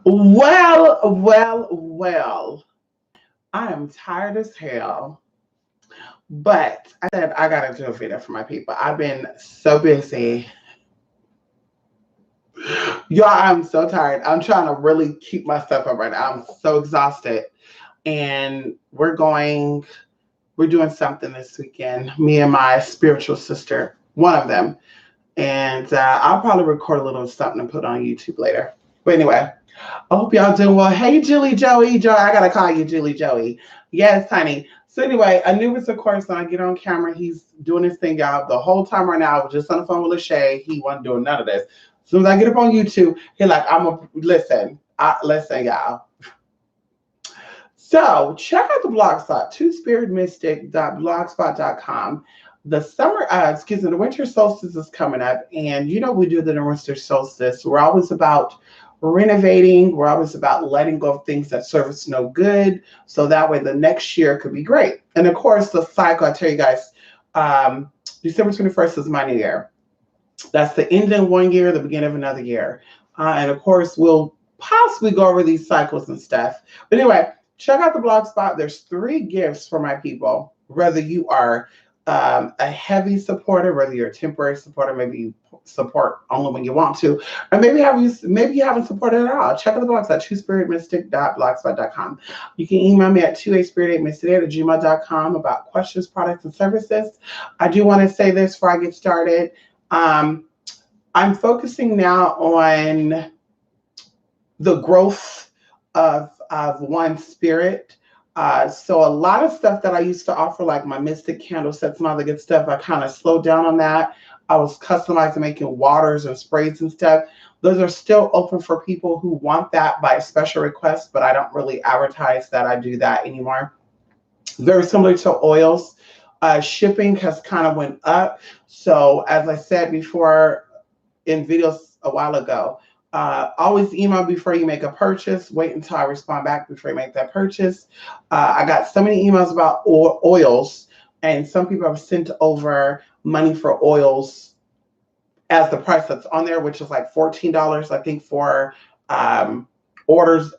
Well. I am tired as hell, but I said I gotta do a video for my people. I've been so busy. Y'all, I'm so tired. I'm trying to really keep myself up right now. I'm so exhausted. And we're doing something this weekend, me and my spiritual sister, one of them. And I'll probably record a little something and put it on YouTube later. But anyway, I hope y'all doing well. Hey, Julie Joey. Joey, I gotta call you Julie Joey. Yes, honey. So anyway, Anubis, of course, when I get on camera, he's doing his thing, y'all. The whole time right now, I was just on the phone with Lachey. He wasn't doing none of this. As soon as I get up on YouTube, he like, I'm a listen. Listen, y'all. So check out the blog spot, twospiritmystic.blogspot.com. The the winter solstice is coming up, and we do the winter solstice. We're always about renovating. We're always about letting go of things that serve us no good, so that way the next year could be great. And of course, the cycle, I tell you guys, December 21st is my new year. That's the end of one year, the beginning of another year. And of course, we'll possibly go over these cycles and stuff. But anyway, check out the blog spot. There's 3 gifts for my people, whether you are a heavy supporter, whether you're a temporary supporter, maybe you support only when you want to, or maybe you haven't supported at all. Check out the blog spot, twospiritmystic.blogspot.com. You can email me at 28spirit8mystic@gmail.com about questions, products, and services. I do want to say this before I get started. I'm focusing now on the growth of one spirit. So a lot of stuff that I used to offer, like my mystic candle sets and all the good stuff, I kind of slowed down on that. I was customizing, making waters and sprays and stuff. Those are still open for people who want that by special request, but I don't really advertise that I do that anymore. Very similar to oils. Shipping has kind of went up. So as I said before in videos a while ago, always email before you make a purchase. Wait until I respond back before you make that purchase. I got so many emails about oils, and some people have sent over money for oils as the price that's on there, which is like $14, I think, for oils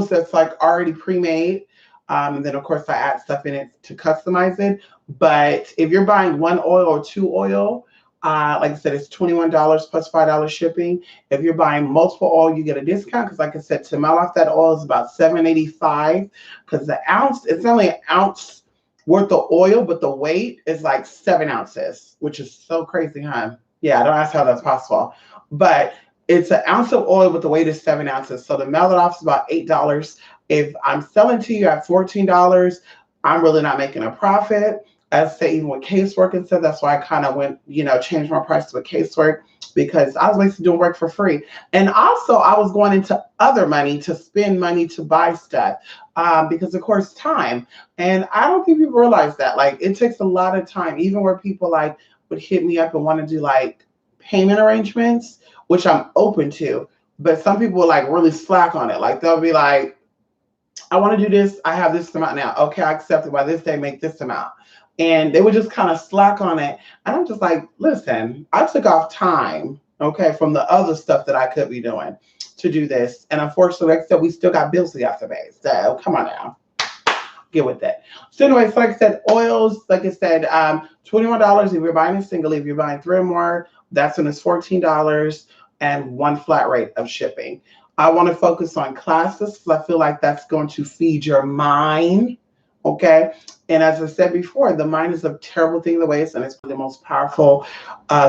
that's like already pre-made. And then of course I add stuff in it to customize it. But if you're buying one oil or 2 oil, like I said, it's $21 plus $5 shipping. If you're buying multiple oil, you get a discount because, like I said, to melt off that oil is about $7.85 because it's only an ounce worth of oil, but the weight is like 7 ounces, which is so crazy, huh? Yeah, don't ask how that's possible. But it's an ounce of oil, but the weight is 7 ounces. So to melt it off is about $8. If I'm selling to you at $14, I'm really not making a profit. As I say, even with casework and stuff, that's why I kind of went, changed my price with casework because I was basically doing work for free. And also I was going into other money to spend money to buy stuff because, of course, time. And I don't think people realize that. Like, it takes a lot of time, even where people like would hit me up and want to do like payment arrangements, which I'm open to. But some people like really slack on it. Like, they'll be like, I want to do this. I have this amount now. Okay, I accept it. By this day, make this amount. And they would just kind of slack on it. And I'm just like, listen, I took off time, okay, from the other stuff that I could be doing to do this. And unfortunately, like I said, we still got bills we have to pay. So come on now, get with that. So anyway, so like I said, oils, like I said, $21 if you're buying a single. If you're buying 3 or more, that's when it's $14 and one flat rate of shipping. I want to focus on classes because I feel like that's going to feed your mind. Okay. And as I said before, the mind is a terrible thing to waste, and it's the most powerful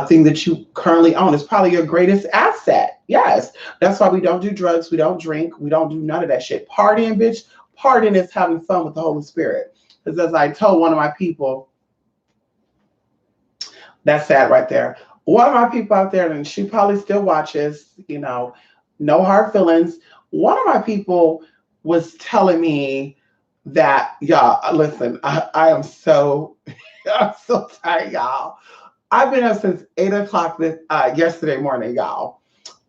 thing that you currently own. It's probably your greatest asset. Yes. That's why we don't do drugs. We don't drink. We don't do none of that shit. Partying, bitch. Partying is having fun with the Holy Spirit. Because as I told one of my people, that's sad right there. One of my people out there, and she probably still watches, no hard feelings. One of my people was telling me that, y'all, listen, I am so, I'm so tired, y'all. I've been up since 8 o'clock yesterday morning, y'all.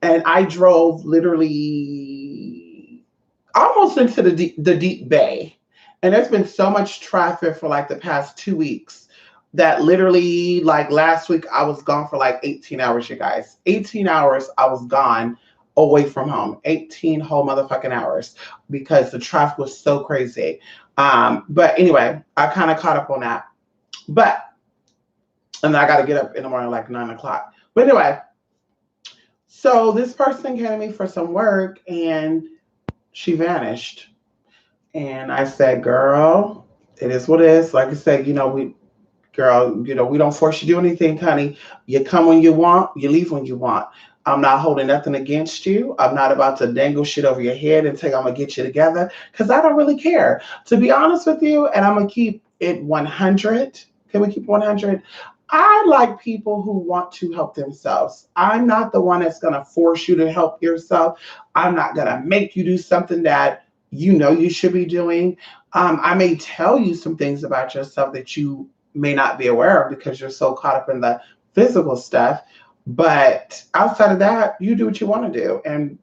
And I drove literally almost into the deep bay. And there's been so much traffic for like the past 2 weeks. that literally, like last week, I was gone for like 18 hours, you guys. 18 hours I was gone away from home. 18 whole motherfucking hours because the traffic was so crazy. But anyway, I kind of caught up on that. But, and I got to get up in the morning like 9 o'clock. But anyway, so this person came to me for some work and she vanished. And I said, girl, it is what it is. Like I said, girl, we don't force you to do anything, honey. You come when you want, you leave when you want. I'm not holding nothing against you. I'm not about to dangle shit over your head and tell you I'm gonna get you together because I don't really care. To be honest with you, and I'm gonna keep it 100. Can we keep 100? I like people who want to help themselves. I'm not the one that's gonna force you to help yourself. I'm not gonna make you do something that you know you should be doing. I may tell you some things about yourself that you may not be aware of because you're so caught up in the physical stuff. But outside of that, you do what you want to do. And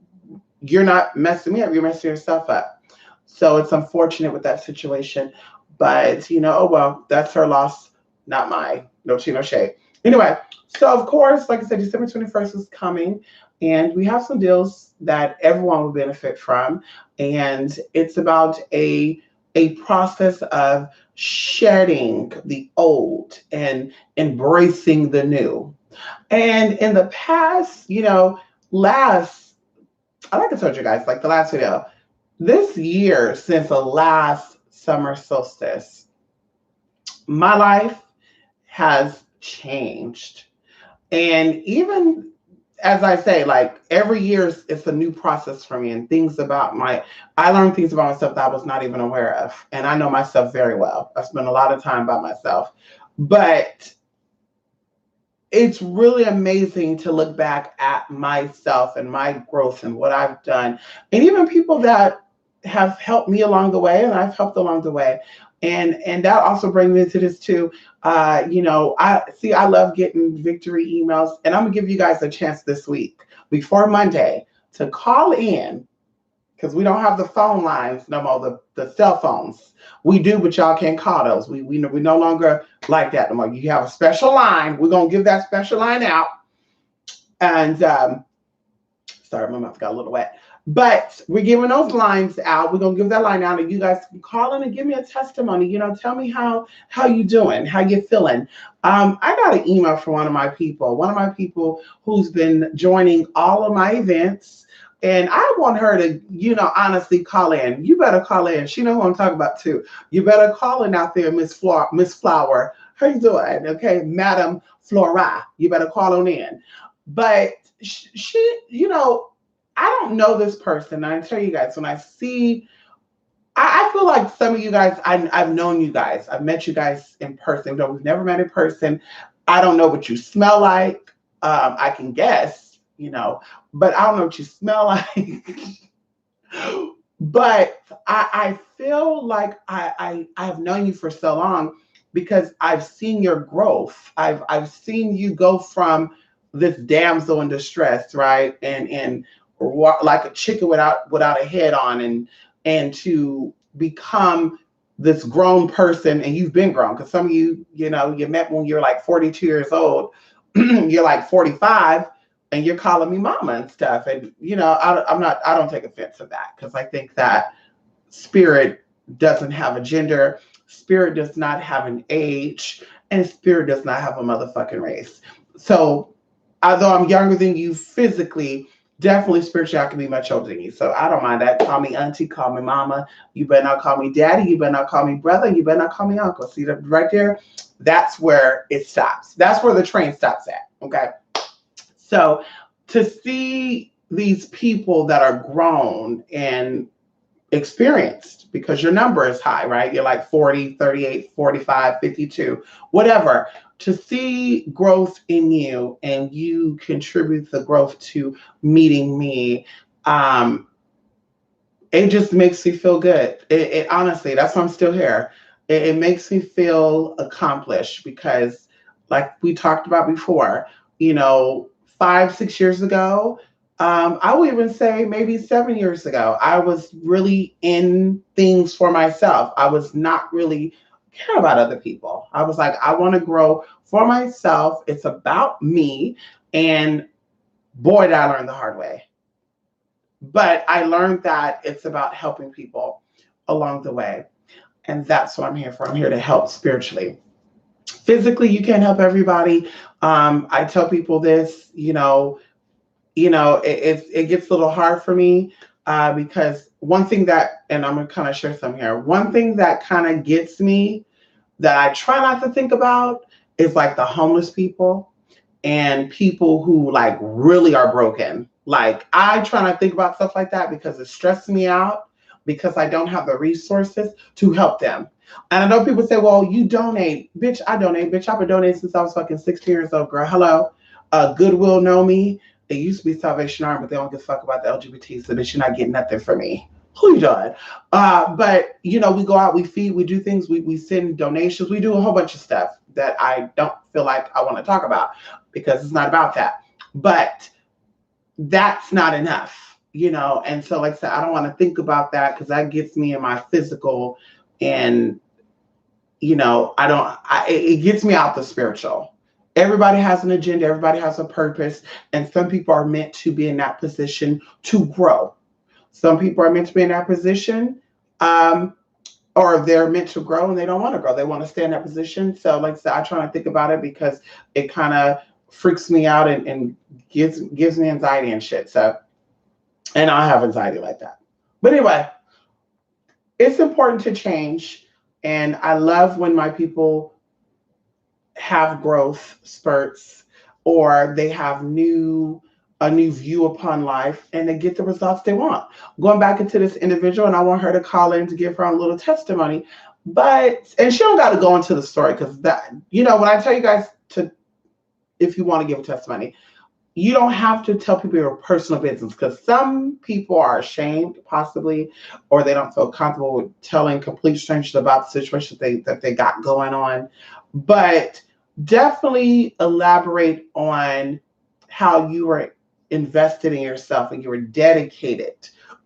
you're not messing me up, you're messing yourself up. So it's unfortunate with that situation. But, oh well, that's her loss, not mine. No tea, no shade. Anyway, so of course, like I said, December 21st is coming. And we have some deals that everyone will benefit from. And it's about a process of shedding the old and embracing the new. And in the past, I like I told you guys, like the last video, this year since the last summer solstice, my life has changed. And even as I say, like every year it's a new process for me and I learned things about myself that I was not even aware of. And I know myself very well. I spend a lot of time by myself, but it's really amazing to look back at myself and my growth and what I've done. And even people that have helped me along the way and I've helped along the way. And that also brings me to this too. I love getting victory emails, and I'm gonna give you guys a chance this week before Monday to call in because we don't have the phone lines no more, the cell phones. We do, but y'all can't call those. We no longer like that no more. You have a special line. We're gonna give that special line out. And sorry, my mouth got a little wet. But we're giving those lines out. We're gonna give that line out, and you guys can call in and give me a testimony. Tell me how you doing, how you feeling. I got an email from one of my people who's been joining all of my events, and I want her to, honestly call in. You better call in. She knows who I'm talking about too. You better call in out there, Miss Flower. How you doing? Okay, Madam Flora. You better call on in. But she, I don't know this person. I tell you guys, when I see, I feel like some of you guys, I've known you guys. I've met you guys in person. Though we've never met in person. I don't know what you smell like. I can guess, but I don't know what you smell like. But I feel like I've known you for so long because I've seen your growth. I've seen you go from this damsel in distress, right? And like a chicken without a head on, and to become this grown person. And you've been grown because some of you, you met when you're like 42 years old. You're like 45 and you're calling me mama and stuff. And I don't take offense to that because I think that spirit doesn't have a gender, spirit does not have an age, and spirit does not have a motherfucking race. So although I'm younger than you physically, definitely spiritually, I can be much older than you. So I don't mind that. Call me auntie, call me mama. You better not call me daddy. You better not call me brother. You better not call me uncle. See that right there? That's where it stops. That's where the train stops at. Okay. So to see these people that are grown and experienced, because your number is high, right? You're like 40, 38, 45, 52, whatever. To see growth in you and you contribute the growth to meeting me, it just makes me feel good. It honestly, that's why I'm still here. It makes me feel accomplished because, like we talked about before, 5-6 years ago, I would even say maybe 7 years ago, I was really in things for myself. I was not really care about other people. I was like, I want to grow for myself. It's about me. And boy, did I learn the hard way. But I learned that it's about helping people along the way. And that's what I'm here for. I'm here to help spiritually. Physically, you can't help everybody. I tell people this, it gets a little hard for me because one thing that, and I'm gonna kind of share some here. One thing that kind of gets me that I try not to think about is like the homeless people and people who like really are broken. Like I try not to think about stuff like that because it stresses me out because I don't have the resources to help them. And I know people say, well, you donate. Bitch, I donate. Bitch, I've been donating since I was fucking 16 years old, girl. Hello. Goodwill know me. It used to be Salvation Army, but they don't give a fuck about the LGBT, so bitch, you're not getting nothing from me. Who you doing? But, we go out, we feed, we do things, we send donations, we do a whole bunch of stuff that I don't feel like I want to talk about because it's not about that. But that's not enough, and so like I said, I don't want to think about that because that gets me in my physical and it gets me out the spiritual. Everybody has an agenda, everybody has a purpose, and some people are meant to be in that position to grow. Some people are meant to be in that position, or they're meant to grow and they don't want to grow. They want to stay in that position. So like I said, I try to think about it because it kind of freaks me out and gives me anxiety and shit. So, and I have anxiety like that. But anyway, it's important to change. And I love when my people have growth spurts or they have a new view upon life and they get the results they want. Going back into this individual, and I want her to call in to give her own little testimony. And she don't got to go into the story because that, when I tell you guys if you want to give a testimony, you don't have to tell people your personal business because some people are ashamed, possibly, or they don't feel comfortable with telling complete strangers about the situation that they got going on. But definitely elaborate on how you were invested in yourself and you were dedicated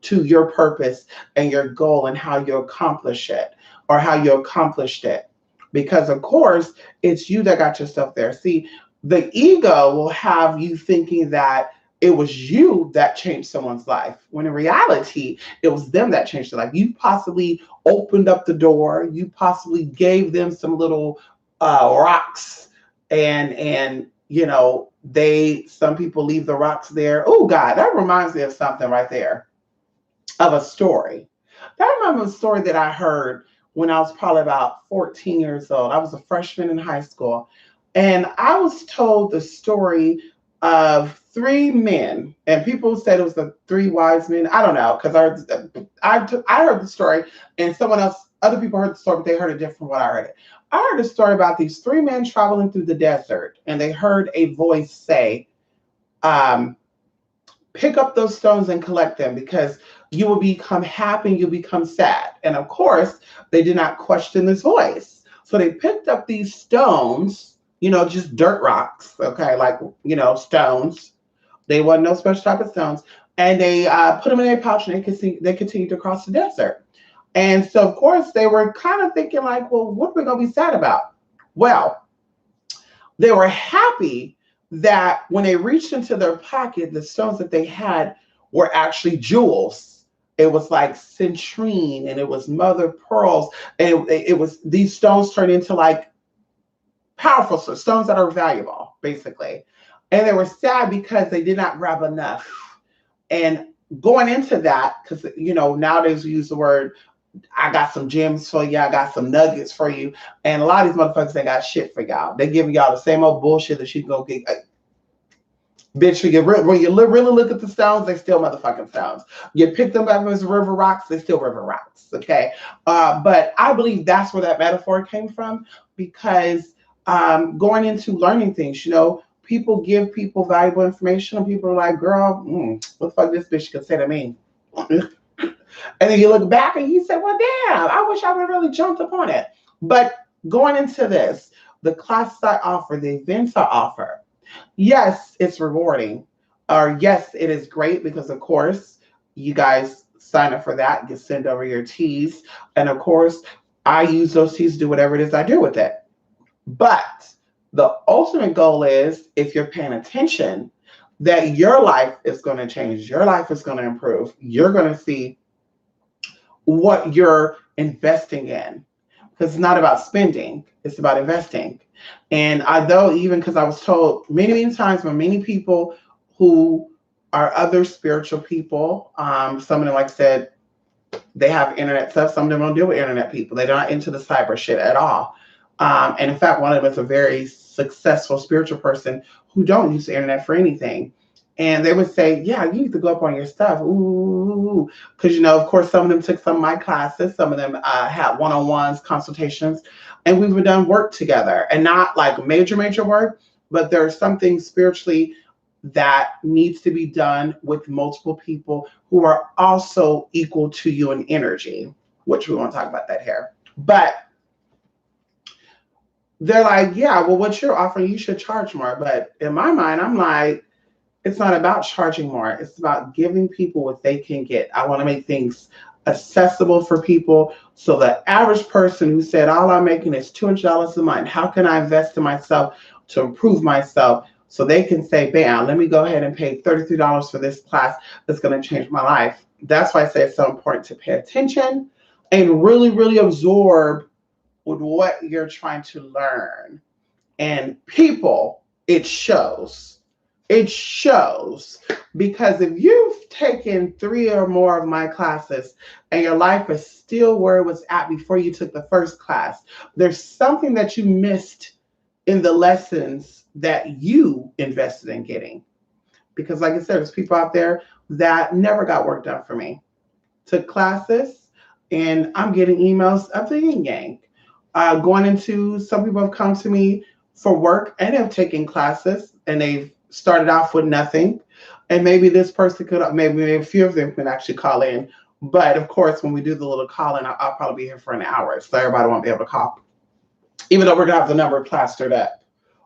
to your purpose and your goal and how you accomplish it or how you accomplished it. Because, of course, it's you that got yourself there. See, the ego will have you thinking that it was you that changed someone's life, when in reality, it was them that changed their life. You possibly opened up the door. You possibly gave them some little rocks and some people leave the rocks there. Oh God, that reminds me of something right there, of a story. That reminds me of a story that I heard when I was probably about 14 years old. I was a freshman in high school. And I was told the story of three men, and people said it was the three wise men. I don't know, because I heard the story, and other people heard the story, but they heard it different from what I heard it. I heard a story about these three men traveling through the desert, and they heard a voice say, pick up those stones and collect them because you will become happy and you'll become sad. And of course, they did not question this voice. So they picked up these stones, just dirt rocks, okay, like, stones. They wasn't no special type of stones. And they put them in their pouch and they continued to cross the desert. And so, of course, they were kind of thinking like, well, what are we going to be sad about? Well, they were happy that when they reached into their pocket, the stones that they had were actually jewels. It was like citrine and it was mother pearls. And it was, these stones turned into like powerful stones that are valuable, basically. And they were sad because they did not grab enough. And going into that, because, nowadays we use the word, I got some gems for you, I got some nuggets for you. And a lot of these motherfuckers ain't got shit for y'all. They giving y'all the same old bullshit that you can go get. Bitch, when you really look at the stones, they still motherfucking stones. You pick them up as river rocks, they still river rocks, okay? But I believe that's where that metaphor came from because going into learning things, people give people valuable information and people are like, girl, what the fuck this bitch could say to me? And then you look back and you say, well, damn, I wish I would have really jumped upon it. But going into this, the classes I offer, the events I offer, yes, it's rewarding. Or yes, it is great because, of course, you guys sign up for that. You send over your teas. And, of course, I use those seeds to do whatever it is I do with it. But the ultimate goal is, if you're paying attention, that your life is going to change, your life is going to improve. You're going to see what you're investing in. Because it's not about spending, it's about investing. And although, even because I was told many times by many people who are other spiritual people, some of them, like I said, they have internet stuff. Some of them don't deal with internet people. They're not into the cyber shit at all. And in fact, one of them is a very successful spiritual person who don't use the internet for anything. And they would say, yeah, you need to go up on your stuff. Ooh. Because, of course, some of them took some of my classes. Some of them had one-on-ones, consultations. And we've done work together. And not like major work, but there's something spiritually that needs to be done with multiple people who are also equal to you in energy, which we won't talk about that here. But they're like, yeah, well, what you're offering, you should charge more. But in my mind, I'm like, it's not about charging more. It's about giving people what they can get. I want to make things accessible for people. So the average person who said, all I'm making is $200 a month, how can I invest in myself to improve myself? So they can say, bam, let me go ahead and pay $33 for this class that's going to change my life. That's why I say it's so important to pay attention and really absorb with what you're trying to learn. And people, it shows. It shows, because if you've taken 3 or more of my classes and your life is still where it was at before you took the first class, there's something that you missed in the lessons that you invested in getting. Because like I said, there's people out there that never got work done for me. Took classes, and I'm getting emails of the yin yang. Going into, some people have come to me for work and have taken classes, and they've started off with nothing. And maybe this person could, maybe a few of them can actually call in. But of course, when we do the little call in, I'll probably be here for an hour, so everybody won't be able to call, even though we're gonna have the number plastered up.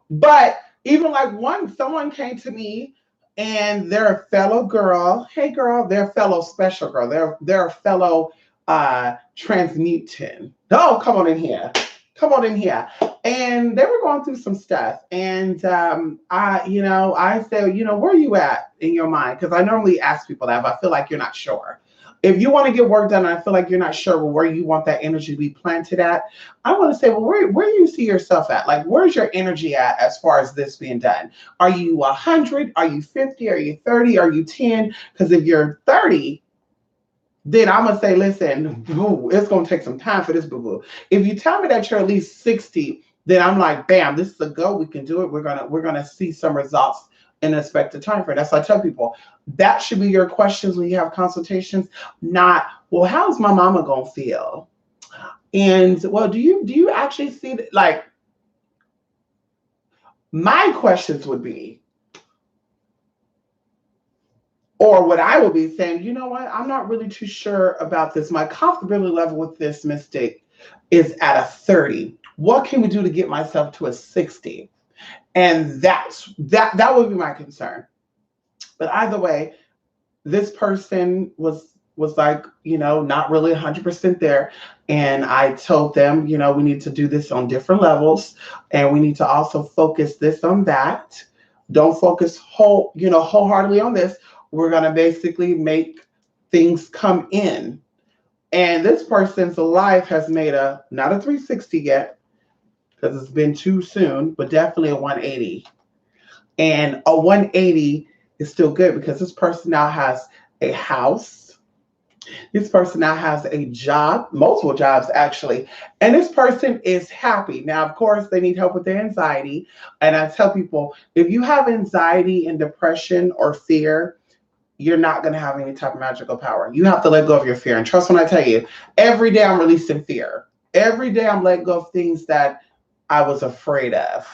But even like someone came to me and they're a fellow girl. Hey girl, they're a fellow special girl. They're a fellow transmutant. Oh, come on in here. Come on in here. And they were going through some stuff. And I said, where are you at in your mind? Because I normally ask people that, but I feel like you're not sure. If you want to get work done and I feel like you're not sure where you want that energy to be planted at, I want to say, well, where do you see yourself at? Like, where's your energy at as far as this being done? Are you 100? Are you 50? Are you 30? Are you 10? Because if you're 30, then I'm going to say, listen, boo, it's going to take some time for this, boo-boo. If you tell me that you're at least 60, then I'm like, bam, this is a go. We can do it. We're gonna see some results in an expected time frame. That's why I tell people that should be your questions when you have consultations. Not, well, how's my mama gonna feel? And well, do you actually see that? Like, my questions would be, or what I would be saying, you know what? I'm not really too sure about this. My comfortability level with this mistake is at a 30. What can we do to get myself to a 60? And that would be my concern. But either way, this person was like, not really 100% there. And I told them, we need to do this on different levels, and we need to also focus this on that. Don't focus wholeheartedly on this. We're going to basically make things come in. And this person's life has made not a 360 yet, because it's been too soon, but definitely a 180. And a 180 is still good, because this person now has a house. This person now has a job, multiple jobs actually. And this person is happy. Now, of course, they need help with their anxiety. And I tell people, if you have anxiety and depression or fear, you're not going to have any type of magical power. You have to let go of your fear. And trust when I tell you, every day I'm releasing fear. Every day I'm letting go of things that I was afraid of.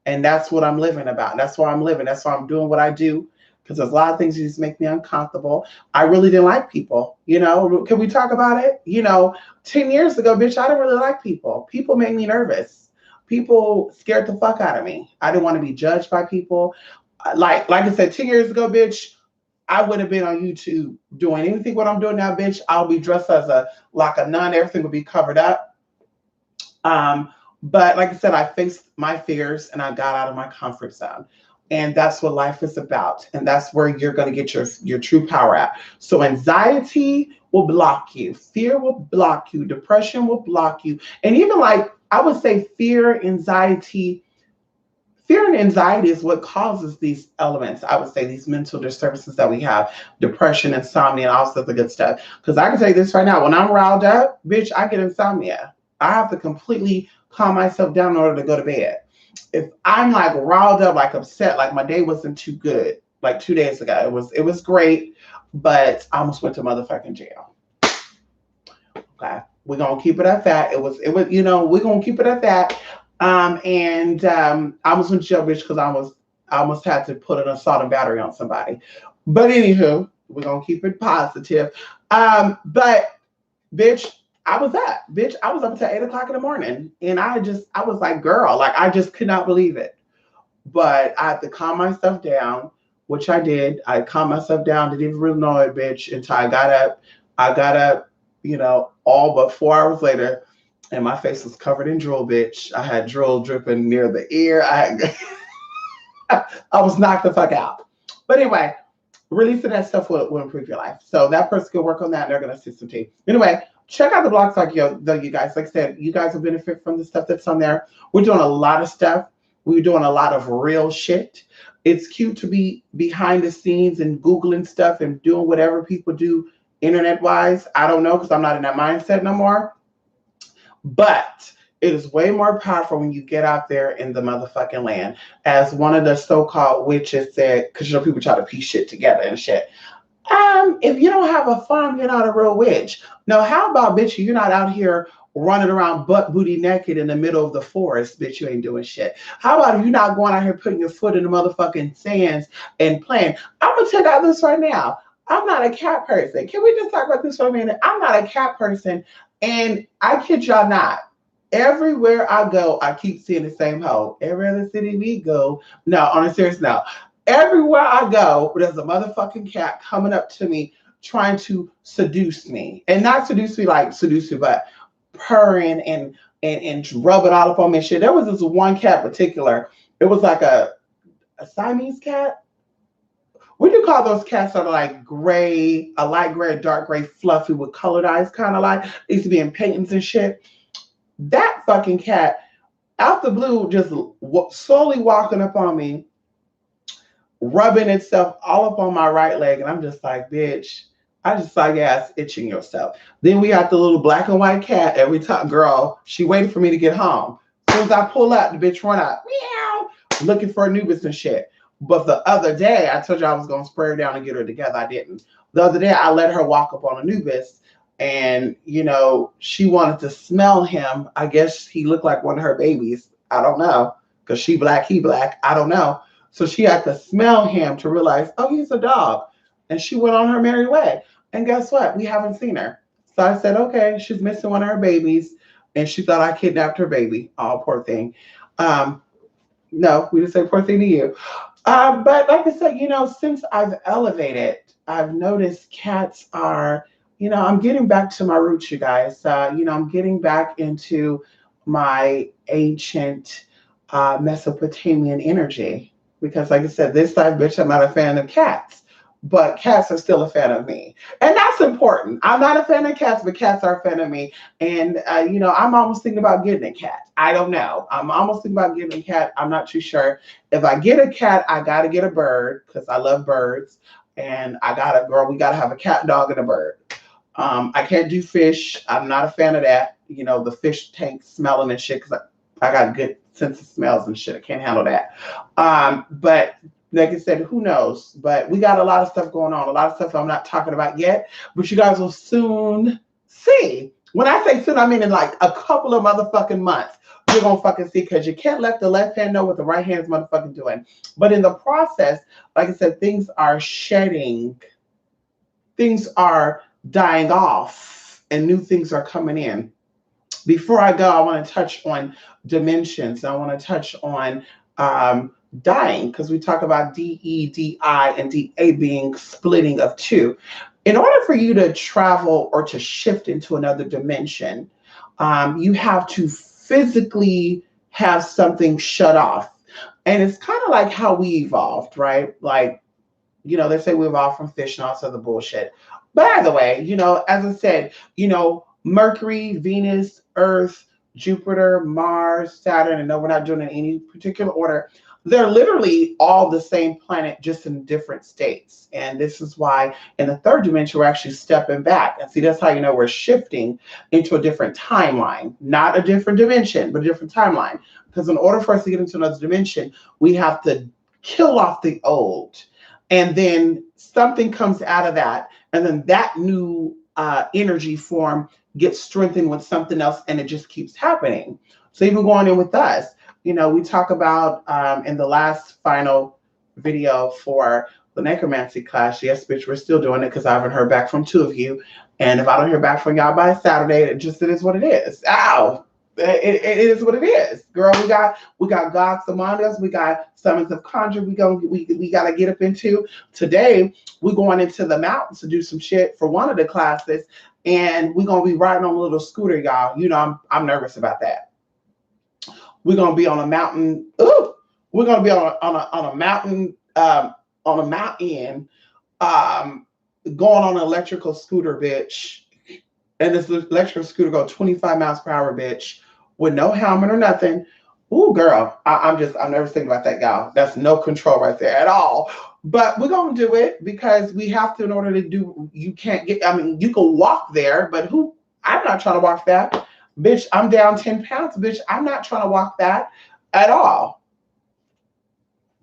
And that's what I'm living about. That's why I'm living. That's why I'm doing what I do. Because there's a lot of things that just make me uncomfortable. I really didn't like people. Can we talk about it? 10 years ago, bitch, I didn't really like people. People made me nervous. People scared the fuck out of me. I didn't want to be judged by people. Like I said, 10 years ago, bitch, I would have been on YouTube doing anything what I'm doing now, bitch. I'll be dressed as like a nun. Everything will be covered up. But like I said, I faced my fears and I got out of my comfort zone. And that's what life is about. And that's where you're going to get your true power at. So anxiety will block you. Fear will block you. Depression will block you. And even like I would say fear and anxiety is what causes these elements. I would say these mental disturbances that we have, depression, insomnia, and all sorts of good stuff. Because I can tell you this right now, when I'm riled up, bitch, I get insomnia. I have to completely calm myself down in order to go to bed. If I'm like riled up, like upset, like my day wasn't too good, like 2 days ago, it was great, but I almost went to motherfucking jail. Okay, we're gonna keep it at that. It was we're gonna keep it at that. And I almost went to jail, bitch, because I almost had to put an assault and battery on somebody. But anywho, we're gonna keep it positive. But bitch, I was up until 8 o'clock in the morning, and I was like, girl, like I just could not believe it. But I had to calm myself down, which I did. I calmed myself down, didn't even really know it, bitch, until I got up. I got up, all but 4 hours later, and my face was covered in drool, bitch. I had drool dripping near the ear. I was knocked the fuck out. But anyway, releasing that stuff will improve your life. So that person can work on that, and they're going to assist some tea. Anyway, check out the blog talk, you guys. Like I said, you guys will benefit from the stuff that's on there. We're doing a lot of stuff. We're doing a lot of real shit. It's cute to be behind the scenes and Googling stuff and doing whatever people do internet-wise. I don't know because I'm not in that mindset no more. But it is way more powerful when you get out there in the motherfucking land. As one of the so-called witches said, because people try to piece shit together and shit. If you don't have a farm, you're not a real witch. Now, how about, bitch, you're not out here running around butt booty naked in the middle of the forest, bitch, you ain't doing shit. How about if you're not going out here putting your foot in the motherfucking sands and playing? I'm going to check out this right now. I'm not a cat person. Can we just talk about this for a minute? I'm not a cat person, and I kid y'all not. Everywhere I go, I keep seeing the same hoe. Every other city we go, no, on a serious note, everywhere I go, there's a motherfucking cat coming up to me trying to seduce me. And not seduce me like seduce me, but purring and rubbing all up on me and shit. There was this one cat in particular. It was like a Siamese cat. What do you call those cats that are like gray, a light gray, a dark gray, fluffy with colored eyes, kind of like? They used to be in paintings and shit. That fucking cat, out the blue, just slowly walking up on me, rubbing itself all up on my right leg. And I'm just like, bitch, I just saw your ass itching yourself. Then we got the little black and white cat every time, girl. She waited for me to get home. As soon as I pull up, the bitch run out, meow, looking for Anubis and shit. But the other day, I told you I was going to spray her down and get her together. I didn't. The other day, I let her walk up on Anubis. And, she wanted to smell him. I guess he looked like one of her babies. I don't know. Because she black, he black. I don't know. So she had to smell him to realize, oh, he's a dog. And she went on her merry way. And guess what? We haven't seen her. So I said, okay, she's missing one of her babies. And she thought I kidnapped her baby. Oh, poor thing. No, we didn't say poor thing to you. But like I said, since I've elevated, I've noticed cats are, I'm getting back to my roots, you guys. I'm getting back into my ancient Mesopotamian energy. Because like I said, this side, bitch, I'm not a fan of cats. But cats are still a fan of me. And that's important. I'm not a fan of cats, but cats are a fan of me. And, I'm almost thinking about getting a cat. I don't know. I'm almost thinking about getting a cat. I'm not too sure. If I get a cat, I got to get a bird because I love birds. And we got to have a cat, dog, and a bird. I can't do fish. I'm not a fan of that. The fish tank smelling and shit because I got a good sense of smells and shit. I can't handle that. But like I said, who knows? But we got a lot of stuff going on. A lot of stuff I'm not talking about yet. But you guys will soon see. When I say soon, I mean in like a couple of motherfucking months. You're going to fucking see because you can't let the left hand know what the right hand's motherfucking doing. But in the process, like I said, things are shedding. Things are dying off and new things are coming in. Before I go, I want to touch on dimensions. I want to touch on dying because we talk about DE, DI, and DA being splitting of two. In order for you to travel or to shift into another dimension, you have to physically have something shut off. And it's kind of like how we evolved, right? Like, they say we evolved from fish and all this other bullshit. By the way, as I said, Mercury, Venus, Earth, Jupiter, Mars, Saturn, and no, we're not doing it in any particular order. They're literally all the same planet, just in different states. And this is why in the third dimension, we're actually stepping back. And see, that's how we're shifting into a different timeline, not a different dimension, but a different timeline. Because in order for us to get into another dimension, we have to kill off the old. And then something comes out of that. And then that new energy form gets strengthened with something else, and it just keeps happening. So even going in with us, we talk about in the last final video for the necromancy class. Yes, bitch, we're still doing it because I haven't heard back from 2 of you. And if I don't hear back from y'all by Saturday, it is what it is. Ow. It is what it is, girl. We got gods among us. We got summons of conjure. We gotta get up into today. We're going into the mountains to do some shit for one of the classes, and we're gonna be riding on a little scooter, y'all. I'm nervous about that. We're gonna be on a mountain. Ooh, we're gonna be on a mountain, on a mountain, going on an electrical scooter, bitch. And this electrical scooter go 25 miles per hour, bitch, with no helmet or nothing. Ooh, girl, I'm never thinking about that, y'all. That's no control right there at all. But we're going to do it because we have to in order to do, you can't get, you can walk there, but I'm not trying to walk that. Bitch, I'm down 10 pounds, bitch. I'm not trying to walk that at all.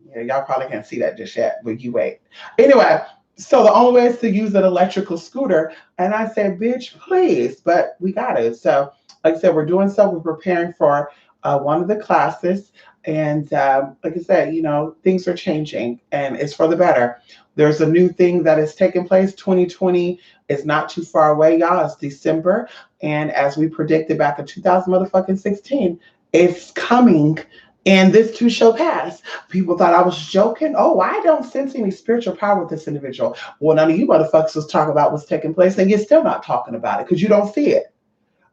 Yeah, y'all probably can't see that just yet, but you wait. Anyway, so the only way is to use an electrical scooter. And I said, bitch, please, but we got it. So like I said, we're doing so. We're preparing for one of the classes. And like I said, things are changing and it's for the better. There's a new thing that is taking place. 2020 is not too far away, y'all. It's December. And as we predicted back in 2016, it's coming. And this too shall pass. People thought I was joking. Oh, I don't sense any spiritual power with this individual. Well, none of you motherfuckers was talking about what's taking place, and you're still not talking about it because you don't see it.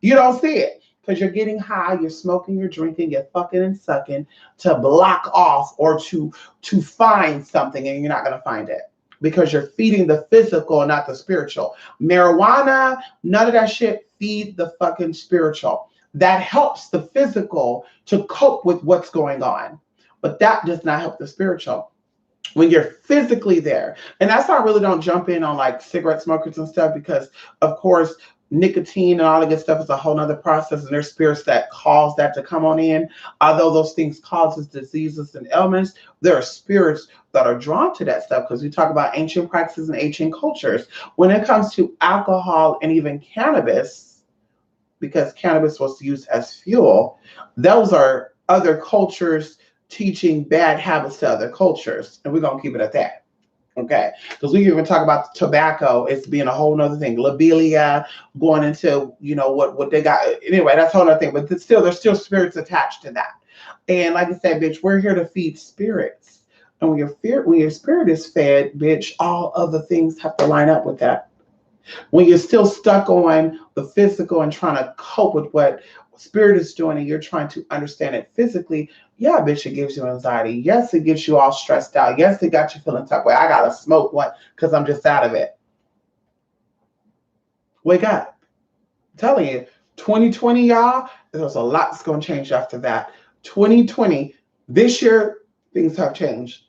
You don't see it because you're getting high, you're smoking, you're drinking, you're fucking and sucking to block off or to find something, and you're not going to find it because you're feeding the physical and not the spiritual. Marijuana, none of that shit feed the fucking spiritual. That helps the physical to cope with what's going on. But that does not help the spiritual. When you're physically there. And that's why I really don't jump in on like cigarette smokers and stuff because, of course, nicotine and all that good stuff is a whole nother process. And there's spirits that cause that to come on in. Although those things causes diseases and ailments, there are spirits that are drawn to that stuff because we talk about ancient practices and ancient cultures. When it comes to alcohol and even cannabis, because cannabis was used as fuel, those are other cultures teaching bad habits to other cultures. And we're going to keep it at that. Okay. Because we can even talk about tobacco as being a whole nother thing. Lobelia, going into, what they got. Anyway, that's a whole nother thing. But there's still spirits attached to that. And like I said, bitch, we're here to feed spirits. And when your spirit is fed, bitch, all other things have to line up with that. When you're still stuck on the physical and trying to cope with what spirit is doing and you're trying to understand it physically, yeah, bitch, it gives you anxiety. Yes, it gets you all stressed out. Yes, it got you feeling tough. Well, I got to smoke one because I'm just out of it. Wake up. I'm telling you, 2020, y'all, there's a lot that's going to change after that. 2020, this year, things have changed.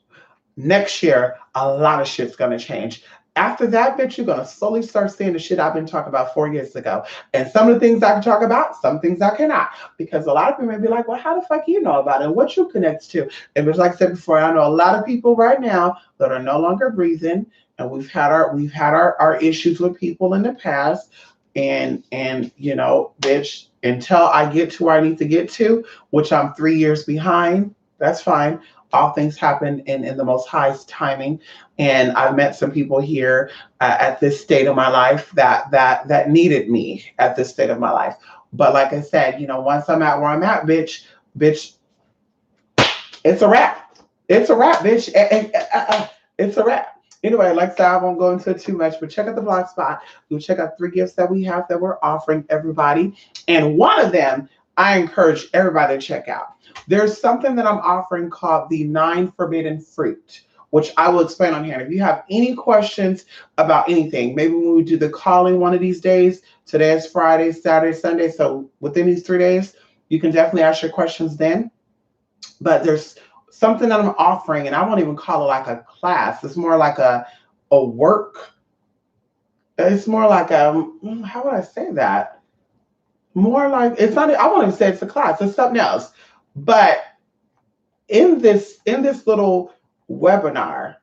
Next year, a lot of shit's going to change. After that, bitch, you're going to slowly start seeing the shit I've been talking about 4 years ago. And some of the things I can talk about, some things I cannot. Because a lot of people may be like, well, how the fuck you know about it? And what you connect to? And it's like I said before, I know a lot of people right now that are no longer breathing. And we've had our issues with people in the past. And bitch, until I get to where I need to get to, which I'm 3 years behind, that's fine. All things happen in the most highest timing. And I've met some people here at this state of my life that needed me at this state of my life. But like I said, once I'm at where I'm at, bitch, it's a wrap. It's a wrap, bitch. It's a wrap. Anyway, like I said, I won't go into it too much, but check out the blog spot. You'll check out 3 gifts that we have that we're offering everybody. And one of them I encourage everybody to check out. There's something that I'm offering called the 9 Forbidden Fruit, which I will explain on here. And if you have any questions about anything, maybe when we do the calling one of these days, today is Friday, Saturday, Sunday. So within these 3 days, you can definitely ask your questions then. But there's something that I'm offering, and I won't even call it like a class. It's more like a work. It's more like how would I say that? More like it's not. I won't even say it's a class. It's something else. But in this little webinar,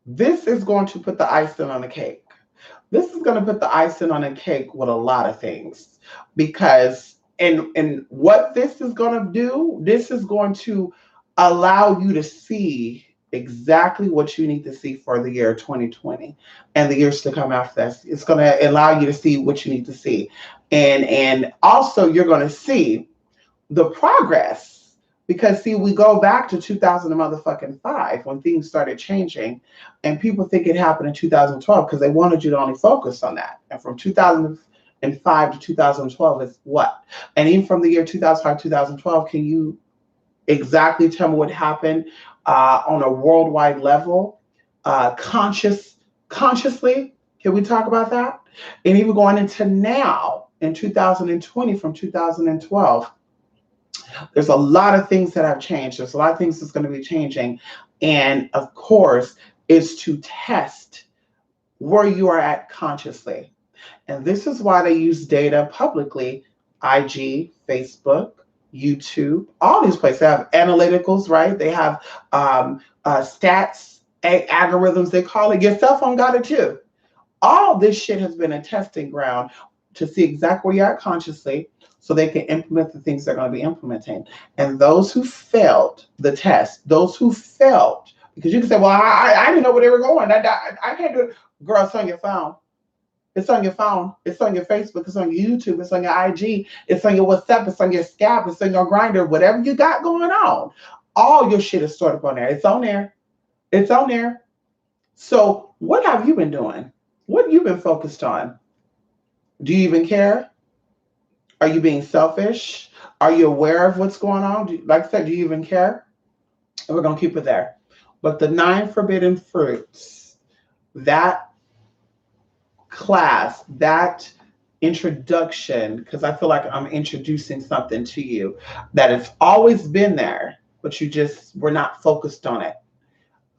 this is going to put the icing on the cake. This is going to put the icing on the cake with a lot of things, because and what this is going to do, this is going to allow you to see exactly what you need to see for the year 2020 and the years to come after that. It's going to allow you to see what you need to see, and also you're going to see the progress. Because see, we go back to 2005 when things started changing, and people think it happened in 2012 because they wanted you to only focus on that. And from 2005 to 2012 is what? And even from the year 2005 2012, can you exactly tell me what happened on a worldwide level, consciously? Can we talk about that? And even going into now in 2020 from 2012. There's a lot of things that have changed. There's a lot of things that's going to be changing. And of course, is to test where you are at consciously. And this is why they use data publicly. IG, Facebook, YouTube, all these places have analyticals, right? They have stats, algorithms, they call it. Your cell phone got it too. All this shit has been a testing ground to see exactly where you're at consciously, so they can implement the things they're going to be implementing. And those who failed the test, those who failed, because you can say, well, I didn't know where they were going. I can't do it. Girl, it's on your phone. It's on your phone. It's on your Facebook. It's on your YouTube. It's on your IG. It's on your WhatsApp. It's on your Skype. It's on your Grindr. Whatever you got going on, all your shit is stored up on there. It's on there. It's on there. So what have you been doing? What have you been focused on? Do you even care? Are you being selfish? Are you aware of what's going on? Like I said, do you even care? And we're going to keep it there. But the 9 Forbidden Fruits, that class, that introduction, because I feel like I'm introducing something to you that has always been there, but you just were not focused on it.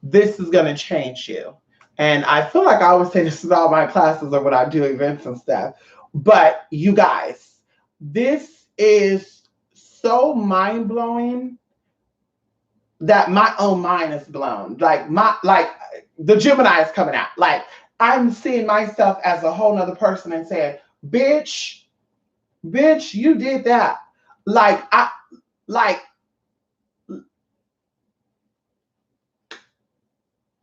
This is going to change you. And I feel like I always say this is all my classes or when I do events and stuff. But you guys, this is so mind-blowing that my own mind is blown. Like the Gemini is coming out. Like I'm seeing myself as a whole nother person and saying, bitch, you did that.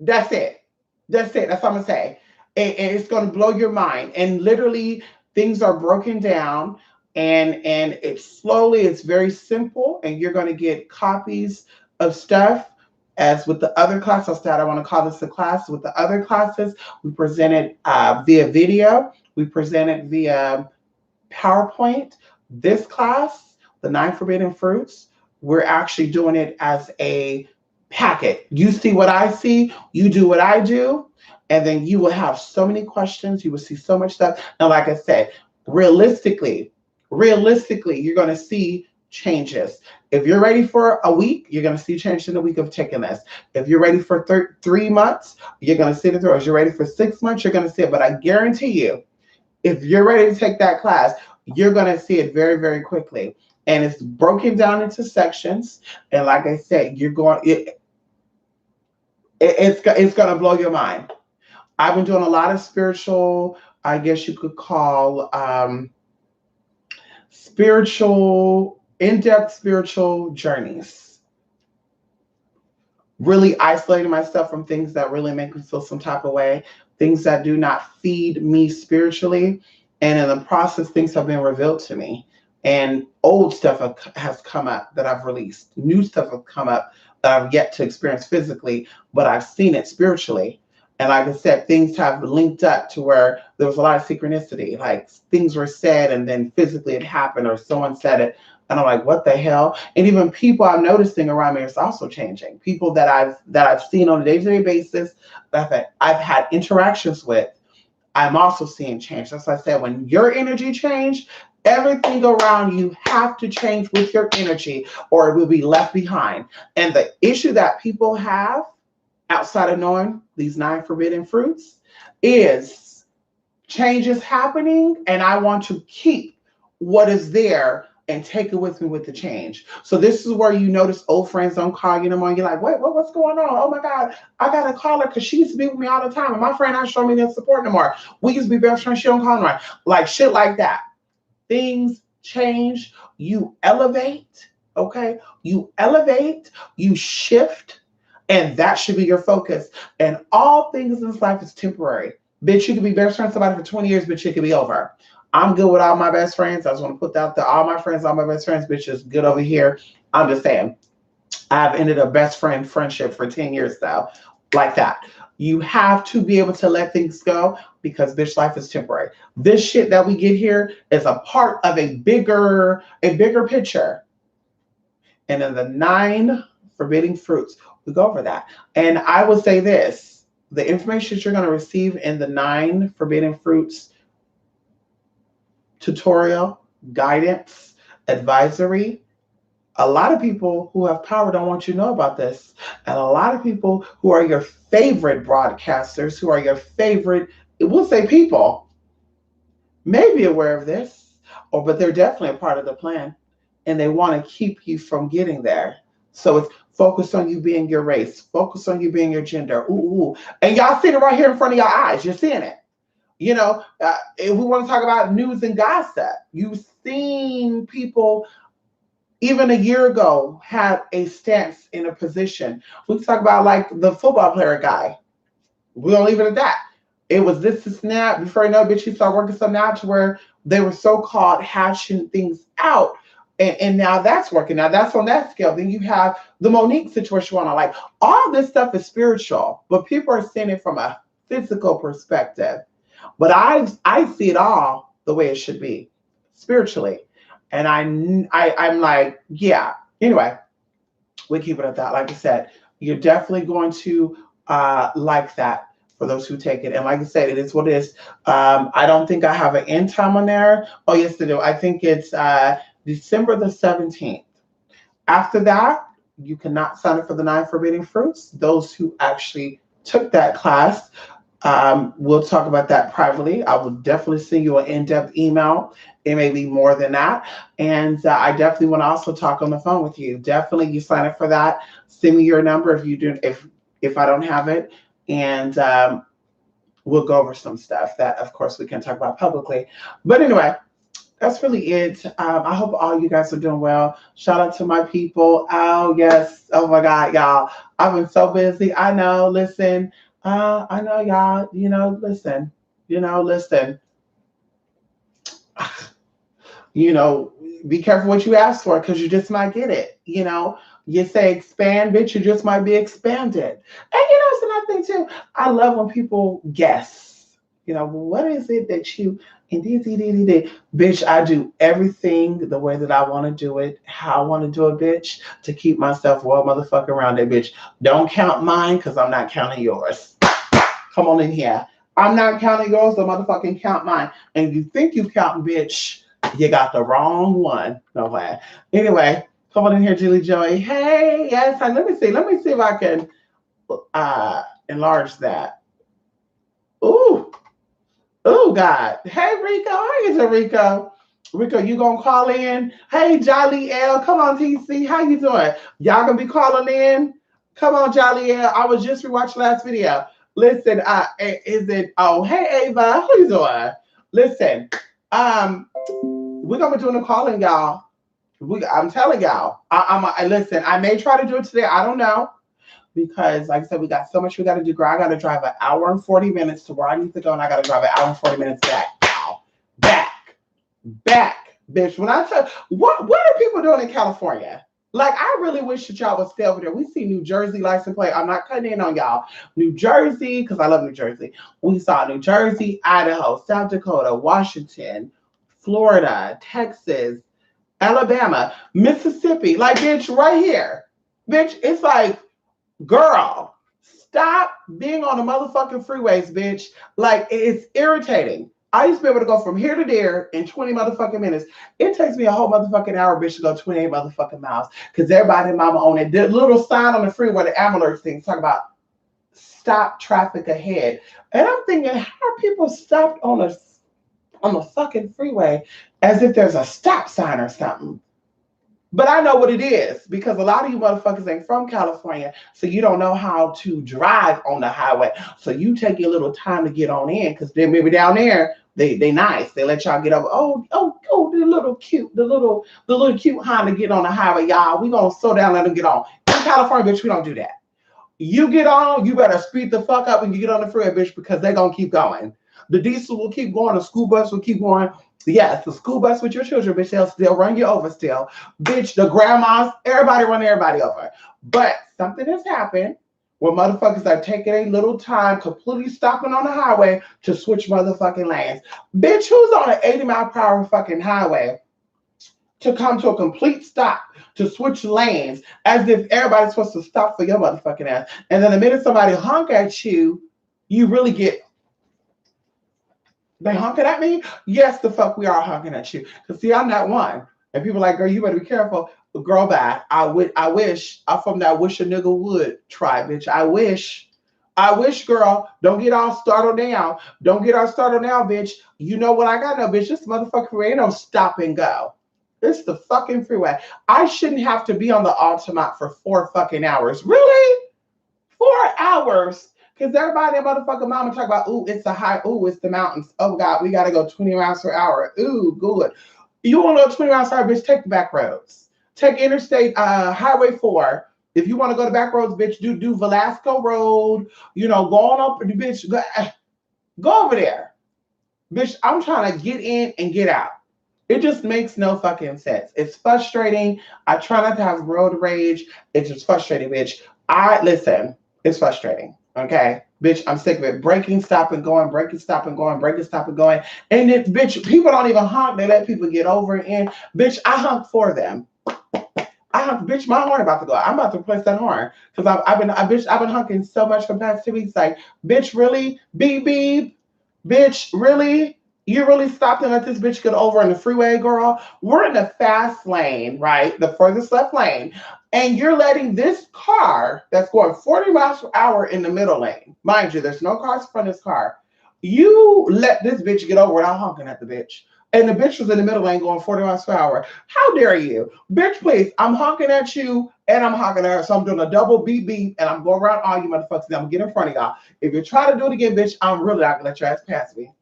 That's it. That's it. That's what I'm gonna say. And it's gonna blow your mind. And literally things are broken down. And it's very simple, and you're going to get copies of stuff. As with the other class, I want to call this a class. With the other classes, we present it via video. We present it via PowerPoint. This class, the 9 Forbidden Fruits, we're actually doing it as a packet. You see what I see, you do what I do, and then you will have so many questions. You will see so much stuff. Now, like I said, realistically, you're going to see changes. If you're ready for a week, you're going to see change in a week of taking this. If you're ready for 3 months, you're going to see it through. If you're ready for 6 months, you're going to see it. But I guarantee you, if you're ready to take that class, you're going to see it very, very quickly. And it's broken down into sections. And like I said, it's going to blow your mind. I've been doing a lot of spiritual, I guess you could call in-depth spiritual journeys. Really isolating myself from things that really make me feel some type of way, things that do not feed me spiritually. And in the process, things have been revealed to me. And old stuff has come up that I've released. New stuff has come up that I've yet to experience physically, but I've seen it spiritually. And like I said, things have linked up to where there was a lot of synchronicity. Like things were said and then physically it happened or someone said it. And I'm like, what the hell? And even people I'm noticing around me is also changing. People that I've seen on a day-to-day basis, that I've had interactions with, I'm also seeing change. That's why I said when your energy change, everything around you have to change with your energy or it will be left behind. And the issue that people have outside of knowing these 9 forbidden fruits is change is happening and I want to keep what is there and take it with me with the change. So this is where you notice old friends don't call you no more. You're like, wait, what's going on? Oh my God, I gotta call her because she used to be with me all the time. And my friend not showing me the support no more. We used to be best friends, she don't call no more. Like shit like that. Things change, you elevate, okay? You elevate, you shift, and that should be your focus. And all things in this life is temporary. Bitch, you could be best friends with somebody for 20 years, but it could be over. I'm good with all my best friends. I just want to put that out there. All my friends, all my best friends, bitch is good over here. I'm just saying. I've ended a best friend friendship for 10 years now. Like that. You have to be able to let things go because bitch life is temporary. This shit that we get here is a part of a bigger picture. And in the 9 forbidding fruits, we go over that. And I would say this, the information that you're going to receive in the 9 forbidden fruits tutorial, guidance, advisory, a lot of people who have power don't want you to know about this. And a lot of people who are your favorite broadcasters, who are your favorite, we'll say people, may be aware of this, but they're definitely a part of the plan. And they want to keep you from getting there. So it's focus on you being your race, focus on you being your gender. Ooh. And y'all see it right here in front of your eyes. You're seeing it. You know, if we want to talk about news and gossip, you've seen people even a year ago had a stance in a position. We talk about like the football player guy. We don't leave it at that. It was this and that. Before you know it, bitch, you start working something out to where they were so-called hashing things out. And now that's working. Now that's on that scale. Then you have the Monique situation on. Like all this stuff is spiritual, but people are seeing it from a physical perspective. But I see it all the way it should be, spiritually. And I'm like, yeah. Anyway, we keep it at that. Like I said, you're definitely going to like that for those who take it. And like I said, it is what it is. I don't think I have an end time on there. Oh, yes, I do. I think it's December the 17th. After that, you cannot sign up for the 9 forbidden fruits. Those who actually took that class, we'll talk about that privately. I will definitely send you an in-depth email. It may be more than that. And I definitely want to also talk on the phone with you. Definitely you sign up for that. Send me your number if you do, if I don't have it. And we'll go over some stuff that, of course, we can talk about publicly. But anyway, that's really it. I hope all you guys are doing well. Shout out to my people. Oh, yes. Oh, my God, y'all. I've been so busy. I know. Listen. I know, y'all. Listen. Be careful what you ask for because you just might get it. You say expand, bitch, you just might be expanded. And it's another thing too. I love when people guess. What is it that you bitch, I do everything the way that I want to do it, how I want to do it, bitch, to keep myself well motherfucking around it, bitch. Don't count mine because I'm not counting yours. Come on in here. I'm not counting yours, so motherfucking count mine. And you think you count, bitch, you got the wrong one. No way. Anyway, come on in here, Julie Joy. Hey, yes, let me see if I can enlarge that. Ooh. Oh, God. Hey, Rico. How you doing, Rico? Rico, you going to call in? Hey, Jolly L. Come on, TC. How you doing? Y'all going to be calling in? Come on, Jolly L. I was just rewatching last video. Listen, hey, Ava. How you doing? Listen, we're going to be doing a calling, y'all. I'm telling y'all. Listen, I may try to do it today. I don't know. Because, like I said, we got so much we got to do. Girl, I got to drive 1 hour and 40 minutes to where I need to go, and I got to drive 1 hour and 40 minutes back. Wow. Back. Bitch. When I tell what are people doing in California? Like, I really wish that y'all would stay over there. We see New Jersey license plate. I'm not cutting in on y'all. New Jersey, because I love New Jersey. We saw New Jersey, Idaho, South Dakota, Washington, Florida, Texas, Alabama, Mississippi. Like, bitch, right here. Bitch, it's like, girl, stop being on the motherfucking freeways, bitch. Like, it's irritating. I used to be able to go from here to there in 20 motherfucking minutes. It takes me a whole motherfucking hour, bitch, to go 28 motherfucking miles. Because everybody and mama on it. The little sign on the freeway, the ambulance thing, talk about stop traffic ahead. And I'm thinking, how are people stopped on the fucking freeway as if there's a stop sign or something? But I know what it is because a lot of you motherfuckers ain't from California, so you don't know how to drive on the highway. So you take your little time to get on in because then maybe down there they nice. They let y'all get over. Oh, the little cute, the little cute Honda get on the highway, y'all. We gonna slow down, let them get on. In California, bitch, we don't do that. You get on, you better speed the fuck up and you get on the freeway, bitch, because they're gonna keep going. The diesel will keep going, the school bus will keep going. Yes, the school bus with your children, bitch, they'll still run you over still. Bitch, the grandmas, everybody run everybody over. But something has happened where motherfuckers are taking a little time, completely stopping on the highway to switch motherfucking lanes. Bitch, who's on an 80-mile-per-hour fucking highway to come to a complete stop to switch lanes as if everybody's supposed to stop for your motherfucking ass? And then the minute somebody honk at you, you really get, they honking at me? Yes, the fuck we are honking at you. Because see, I'm not one. And people are like, girl, you better be careful. Girl, bye. I wish, I'm from that wish a nigga would tribe, bitch. I wish, girl. Don't get all startled now. Don't get all startled now, bitch. You know what I got now, bitch? This motherfucker ain't no stop and go. It's the fucking freeway. I shouldn't have to be on the Altamont for 4 fucking hours. Really? 4 hours? Because everybody, motherfucking mama talk about, ooh, it's the high, ooh, it's the mountains. Oh, God, we got to go 20 miles per hour. Ooh, good. You want to go 20 miles per hour, bitch, take the back roads. Take Interstate Highway 4. If you want to go to back roads, bitch, do Velasco Road. You know, go on up, bitch, go over there. Bitch, I'm trying to get in and get out. It just makes no fucking sense. It's frustrating. I try not to have road rage. It's just frustrating, bitch. Listen, it's frustrating. Okay, bitch, I'm sick of it. Breaking, stop and going, breaking, stop and going, breaking, stop and going. And it, bitch, people don't even honk. They let people get over it in. Bitch, I honk for them. Bitch, my horn about to go. I'm about to replace that horn because I've been honking so much for the past 2 weeks. Like, bitch, really? Beep, beep. Bitch, really? You really stopped and let this bitch get over in the freeway, girl? We're in the fast lane, right? The furthest left lane. And you're letting this car that's going 40 miles per hour in the middle lane. Mind you, there's no cars in front of this car. You let this bitch get over without honking at the bitch. And the bitch was in the middle lane going 40 miles per hour. How dare you? Bitch, please, I'm honking at you and I'm honking at her. So I'm doing a double beep beep and I'm going around all you motherfuckers. I'm going to get in front of y'all. If you try to do it again, bitch, I'm really not going to let your ass pass me.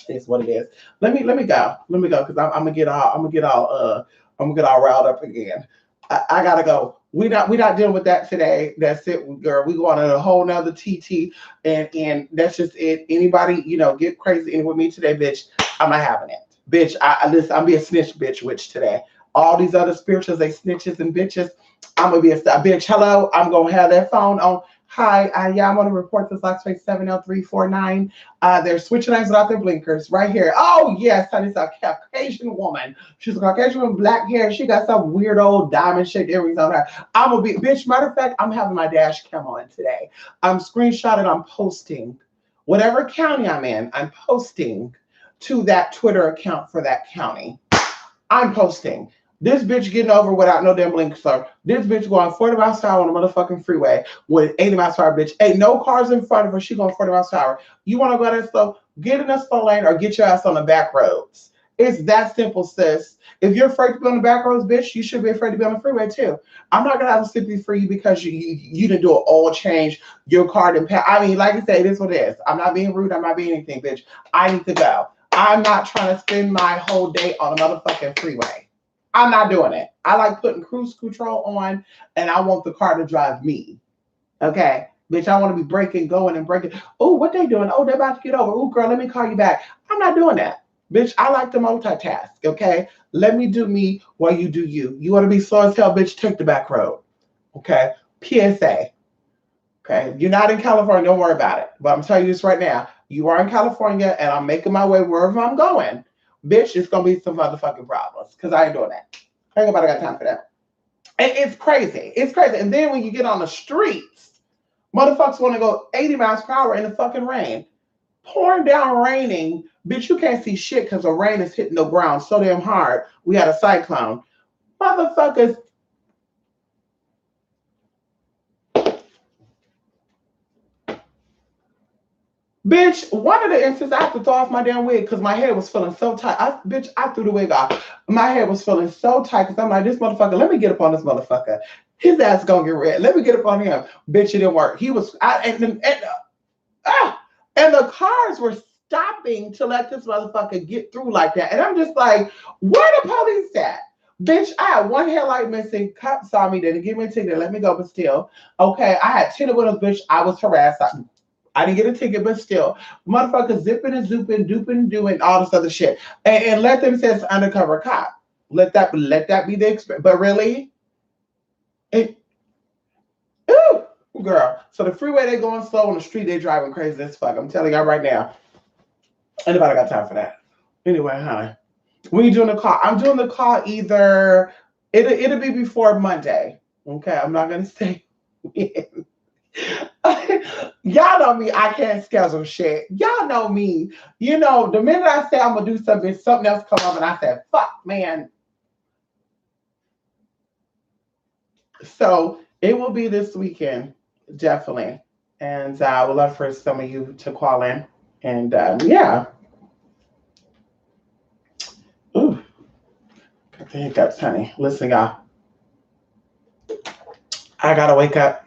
It's what it is. Let me go. Let me go because I'm gonna get all riled up again. I gotta go. We not dealing with that today. That's it, girl. We going on a whole nother TT, and that's just it. Anybody, get crazy in with me today, bitch. I'm not having it, bitch. Listen. I'm being a snitch, bitch. Witch today. All these other spirituals, they snitches and bitches. I'm gonna be a bitch. Hello. I'm gonna have that phone on. Hi, yeah, I want to report this last week 70349. They're switching lanes without their blinkers right here. Oh, yes, honey, it's a Caucasian woman. She's a Caucasian woman, black hair. She got some weird old diamond-shaped earrings on her. I'm going to be, bitch, matter of fact, I'm having my dash cam on today. I'm screenshotting, I'm posting. Whatever county I'm in, I'm posting to that Twitter account for that county. I'm posting. This bitch getting over without no damn blinkers on. This bitch going 40 miles per hour on the motherfucking freeway with 80 miles per hour, bitch. Ain't no cars in front of her. She going 40 miles per hour. You want to go that slow? Get in the slow lane or get your ass on the back roads. It's that simple, sis. If you're afraid to be on the back roads, bitch, you should be afraid to be on the freeway too. I'm not gonna have a sympathy for you because you didn't do an oil change. Your car didn't pass. I mean, like I said, it is what it is. I'm not being rude. I'm not being anything, bitch. I need to go. I'm not trying to spend my whole day on a motherfucking freeway. I'm not doing it. I like putting cruise control on and I want the car to drive me. Okay? Bitch, I want to be braking, going and braking. Oh, what they doing? Oh, they're about to get over. Oh, girl, let me call you back. I'm not doing that. Bitch, I like to multitask, okay? Let me do me while you do you. You want to be slow as hell, bitch, take the back road, okay? PSA, okay? If you're not in California, don't worry about it. But I'm telling you this right now. You are in California, and I'm making my way wherever I'm going. Bitch, it's going to be some motherfucking problems because I ain't doing that. Ain't nobody got time for that. And it's crazy. It's crazy. And then when you get on the streets, motherfuckers want to go 80 miles per hour in the fucking rain. Pouring down raining, bitch, you can't see shit because the rain is hitting the ground so damn hard. We had a cyclone. Motherfuckers. Bitch, one of the instances I had to throw off my damn wig because my hair was feeling so tight. I threw the wig off. My hair was feeling so tight because I'm like, this motherfucker, let me get up on this motherfucker. His ass gonna get red. Let me get up on him. Bitch, it didn't work. He was, and the cars were stopping to let this motherfucker get through like that. And I'm just like, where the police at? Bitch, I had one headlight missing. Cop saw me, didn't give me a ticket, let me go, but still. Okay, I had 10 windows, bitch. I was harassed. I didn't get a ticket, but still. Motherfuckers zipping and zooping, duping, doing all this other shit. And let them say it's undercover cop. Let that be the experience. But really? Ooh, girl. So the freeway, they going slow. On the street, they driving crazy as fuck. I'm telling y'all right now. Anybody got time for that? Anyway, honey. When you doing the call? I'm doing the call either, it'll be before Monday. Okay, I'm not gonna say when. Y'all know me, I can't schedule shit. Y'all know me. You know, the minute I say I'm gonna do something else come up and I said, fuck, man. So it will be this weekend, definitely. And I would love for some of you to call in. And yeah. Ooh, got the hiccups, honey. Listen, y'all. I gotta wake up.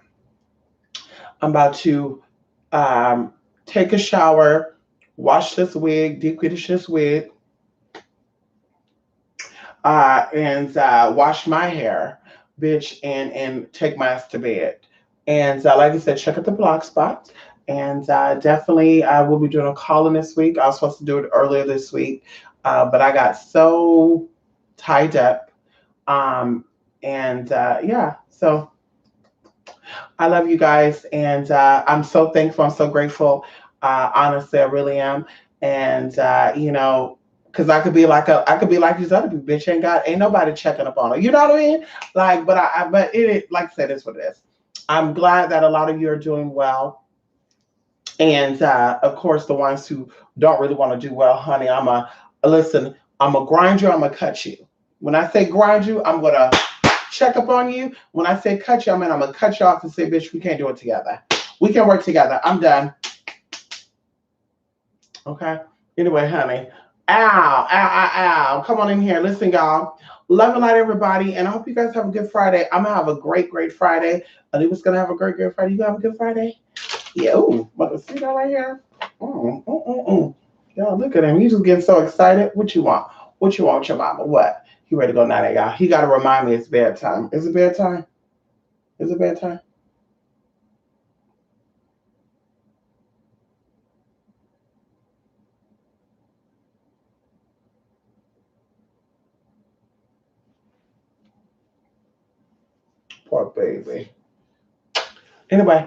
I'm about to take a shower, wash this wig, deep condition this wig, and wash my hair, bitch, and take my ass to bed. And like I said, check out the blog spot. And definitely, I will be doing a call-in this week. I was supposed to do it earlier this week, but I got so tied up. And yeah, so I love you guys, and I'm so thankful. I'm so grateful. Honestly, I really am. And you know, because I could be like these other people. Bitch, ain't nobody checking up on her. You know what I mean? Like, but it, like I said, it's what it is. I'm glad that a lot of you are doing well, and of course, the ones who don't really want to do well, honey, listen. I'm a grind you. I'm gonna cut you. When I say grind you, I'm gonna check up on you. When I say cut you, I mean I'm gonna cut you off and say, bitch, we can't do it together. We can work together. I'm done. Okay. Anyway, honey. Ow, ow, ow, ow. Come on in here. Listen, y'all. Love and light, everybody. And I hope you guys have a good Friday. I'm gonna have a great, great Friday. Anita's gonna have a great, great Friday. You gonna have a good Friday? Yeah. Ooh, but see that right here? Y'all, look at him. He's just getting so excited. What you want? What you want with your mama? What? He ready to go night, y'all. He got to remind me it's bedtime. Is it bedtime? Is it bedtime? Poor baby. Anyway,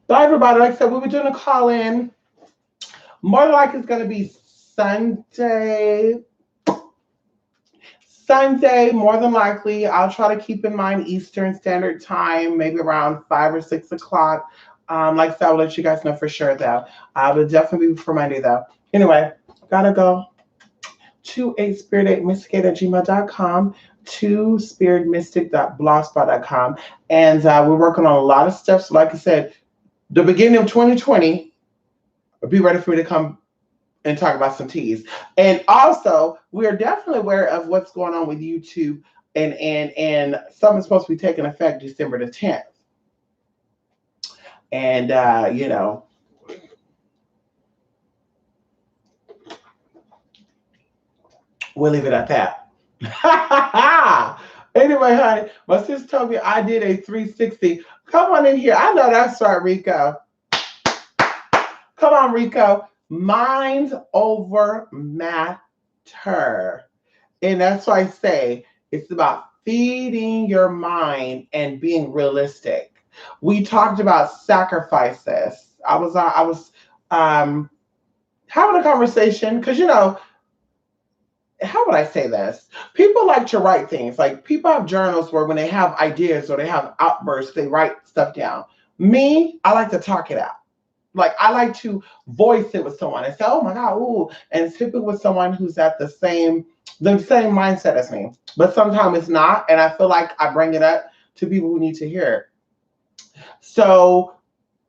bye, everybody. Like I said, we'll be doing a call in. More than likely, it's going to be Sunday. Sunday, more than likely. I'll try to keep in mind Eastern Standard Time, maybe around 5 or 6 o'clock. Like I said, I'll let you guys know for sure, though. I will definitely be for Monday, though. Anyway, gotta go. To a spirit8mystic@gmail.com, to spiritmystic.blogspot.com. And we're working on a lot of stuff. So, like I said, the beginning of 2020, be ready for me to come and talk about some teas. And also, we are definitely aware of what's going on with YouTube, and something's supposed to be taking effect December the 10th. And you know, we'll leave it at that. Anyway, honey, my sister told me I did a 360. Come on in here. I know that's right, Rico. Come on, Rico. Mind over matter. And that's why I say it's about feeding your mind and being realistic. We talked about sacrifices. I was um, having a conversation because how would I say this? People like to write things. Like people have journals where when they have ideas or they have outbursts, they write stuff down. Me, I like to talk it out. Like I like to voice it with someone and say, "Oh my God, ooh," and typically with someone who's at the same mindset as me. But sometimes it's not, and I feel like I bring it up to people who need to hear it. So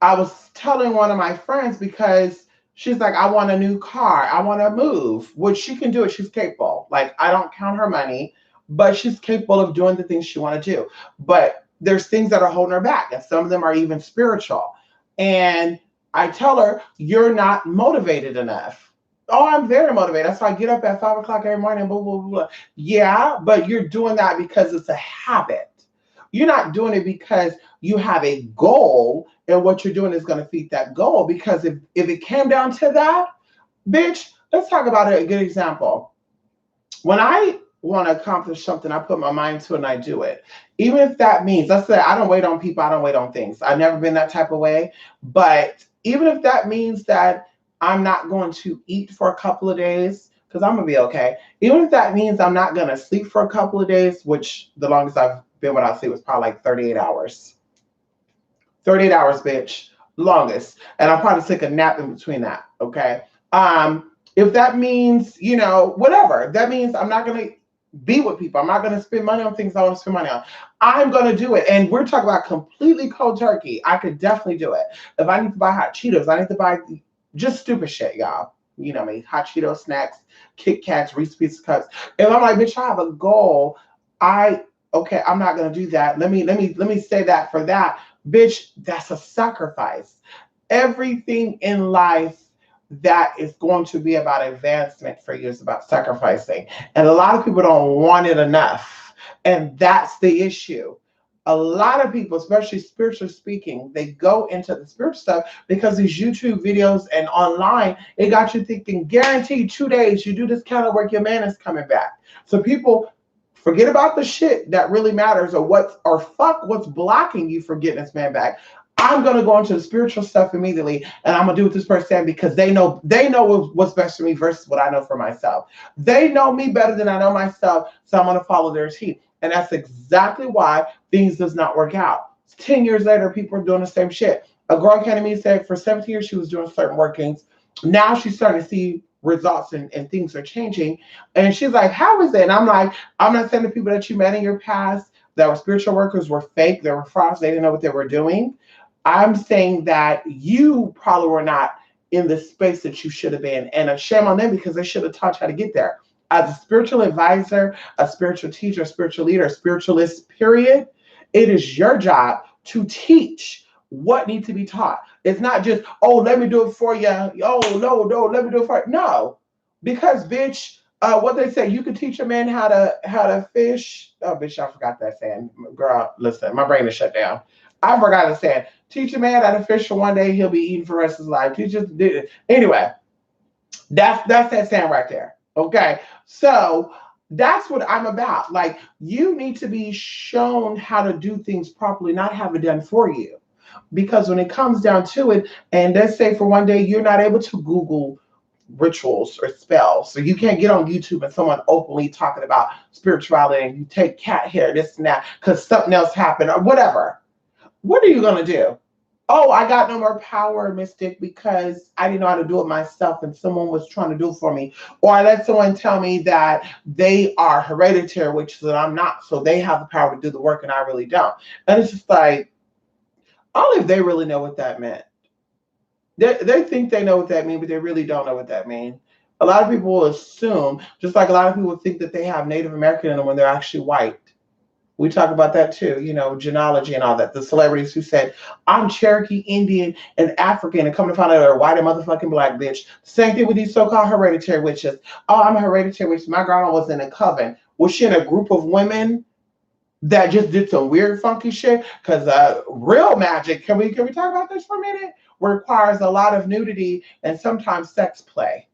I was telling one of my friends because she's like, I want a new car. I want to move, which she can do it. She's capable. Like, I don't count her money, but she's capable of doing the things she want to do. But there's things that are holding her back, and some of them are even spiritual. And I tell her, you're not motivated enough. Oh, I'm very motivated. That's why I get up at 5 o'clock every morning. Blah, blah, blah, blah. Yeah, but you're doing that because it's a habit. You're not doing it because you have a goal and what you're doing is going to feed that goal. Because if it came down to that, bitch, let's talk about a good example. When I want to accomplish something, I put my mind to it and I do it. Even if that means, let's say I don't wait on people, I don't wait on things. I've never been that type of way. But even if that means that I'm not going to eat for a couple of days, because I'm going to be okay. Even if that means I'm not going to sleep for a couple of days, which the longest I've been without sleep was probably like 38 hours. 38 hours, bitch, longest. And I'll probably take a nap in between that. Okay. If that means, whatever, that means I'm not going to be with people. I'm not going to spend money on things I want to spend money on. I'm going to do it. And we're talking about completely cold turkey. I could definitely do it. If I need to buy hot Cheetos, I need to buy just stupid shit, y'all. You know me, hot Cheeto snacks, Kit Kats, Reese's Pieces Cups. If I'm like, bitch, I have a goal. Okay, I'm not gonna do that. Let me say that for that. Bitch, that's a sacrifice. Everything in life that is going to be about advancement for you is about sacrificing. And a lot of people don't want it enough. And that's the issue. A lot of people, especially spiritually speaking, they go into the spiritual stuff because these YouTube videos and online, it got you thinking, guaranteed 2 days, you do this kind of work, your man is coming back. So people forget about the shit that really matters or fuck what's blocking you from getting this man back. I'm gonna go into the spiritual stuff immediately, and I'm gonna do what this person said because they know what's best for me versus what I know for myself. They know me better than I know myself, so I'm gonna follow their team, and that's exactly why things does not work out. 10 years later, people are doing the same shit. A girl came to me and said for 17 years she was doing certain workings. Now she's starting to see results and things are changing, and she's like, "How is it?" And I'm like, "I'm not saying the people that you met in your past that were spiritual workers were fake. They were frauds. They didn't know what they were doing." I'm saying that you probably were not in the space that you should have been. And a shame on them because they should have taught you how to get there. As a spiritual advisor, a spiritual teacher, a spiritual leader, a spiritualist, period, it is your job to teach what needs to be taught. It's not just, oh, let me do it for you. Oh, no, let me do it for you. No, because bitch, what they say, you can teach a man how to fish. Oh, bitch, I forgot that saying. Girl, listen, my brain is shut down. I forgot to say it. Teach a man how to fish for one day, he'll be eating for the rest of his life. He just did it. Anyway, that's that saying right there. Okay. So that's what I'm about. Like, you need to be shown how to do things properly, not have it done for you. Because when it comes down to it, and let's say for one day you're not able to Google rituals or spells. So you can't get on YouTube and someone openly talking about spirituality and you take cat hair, this and that, because something else happened or whatever. What are you going to do? Oh, I got no more power, Mystic, because I didn't know how to do it myself and someone was trying to do it for me. Or I let someone tell me that they are hereditary, which is that I'm not. So they have the power to do the work and I really don't. And it's just like, only if they really know what that meant. They think they know what that means, but they really don't know what that means. A lot of people will assume, just like a lot of people think that they have Native American in them when they're actually white. We talk about that too, genealogy and all that. The celebrities who said, I'm Cherokee, Indian, and African, and come to find out they're white and motherfucking black, bitch. Same thing with these so-called hereditary witches. Oh, I'm a hereditary witch. My grandma was in a coven. Was she in a group of women that just did some weird, funky shit? Because real magic, can we talk about this for a minute? Requires a lot of nudity and sometimes sex play.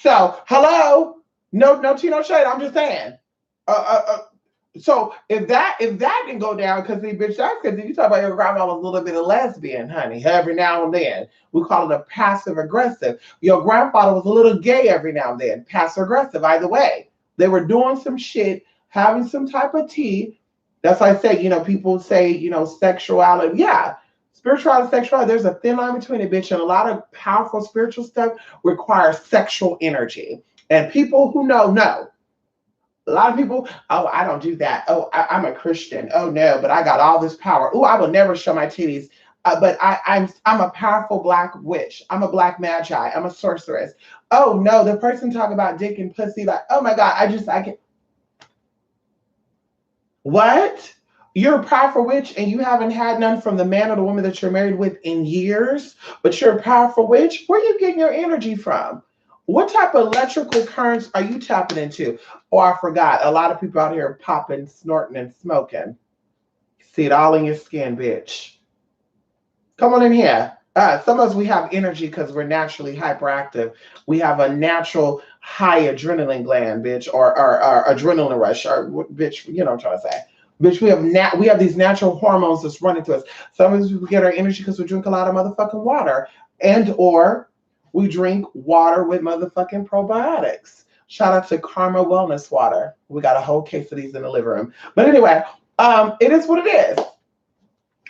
So, hello, no tea, no shade. I'm just saying. Uh, uh, so if that can go down, because see, bitch, that's because you talk about your grandma was a little bit of lesbian, honey. Every now and then, we call it a passive aggressive. Your grandfather was a little gay every now and then, passive aggressive. Either way, they were doing some shit, having some type of tea. That's why I say, people say, sexuality. Yeah, spirituality, sexuality. There's a thin line between it, bitch, and a lot of powerful spiritual stuff requires sexual energy. And people who know. A lot of people, oh, I don't do that. Oh, I'm a Christian. Oh no, but I got all this power. Oh, I will never show my titties. But I'm a powerful black witch. I'm a black magi. I'm a sorceress. Oh no, the person talking about dick and pussy, like, oh my God, I can. What? You're a powerful witch and you haven't had none from the man or the woman that you're married with in years, but you're a powerful witch? Where are you getting your energy from? What type of electrical currents are you tapping into? Oh, I forgot. A lot of people out here popping, snorting, and smoking. See it all in your skin, bitch. Come on in here. Some of us, we have energy because we're naturally hyperactive. We have a natural high adrenaline gland, bitch, or adrenaline rush, or bitch, you know what I'm trying to say. Bitch, we have these natural hormones that's running through us. Some of us, we get our energy because we drink a lot of motherfucking water, and or we drink water with motherfucking probiotics. Shout out to Karma Wellness Water. We got a whole case of these in the living room. But anyway, it is what it is.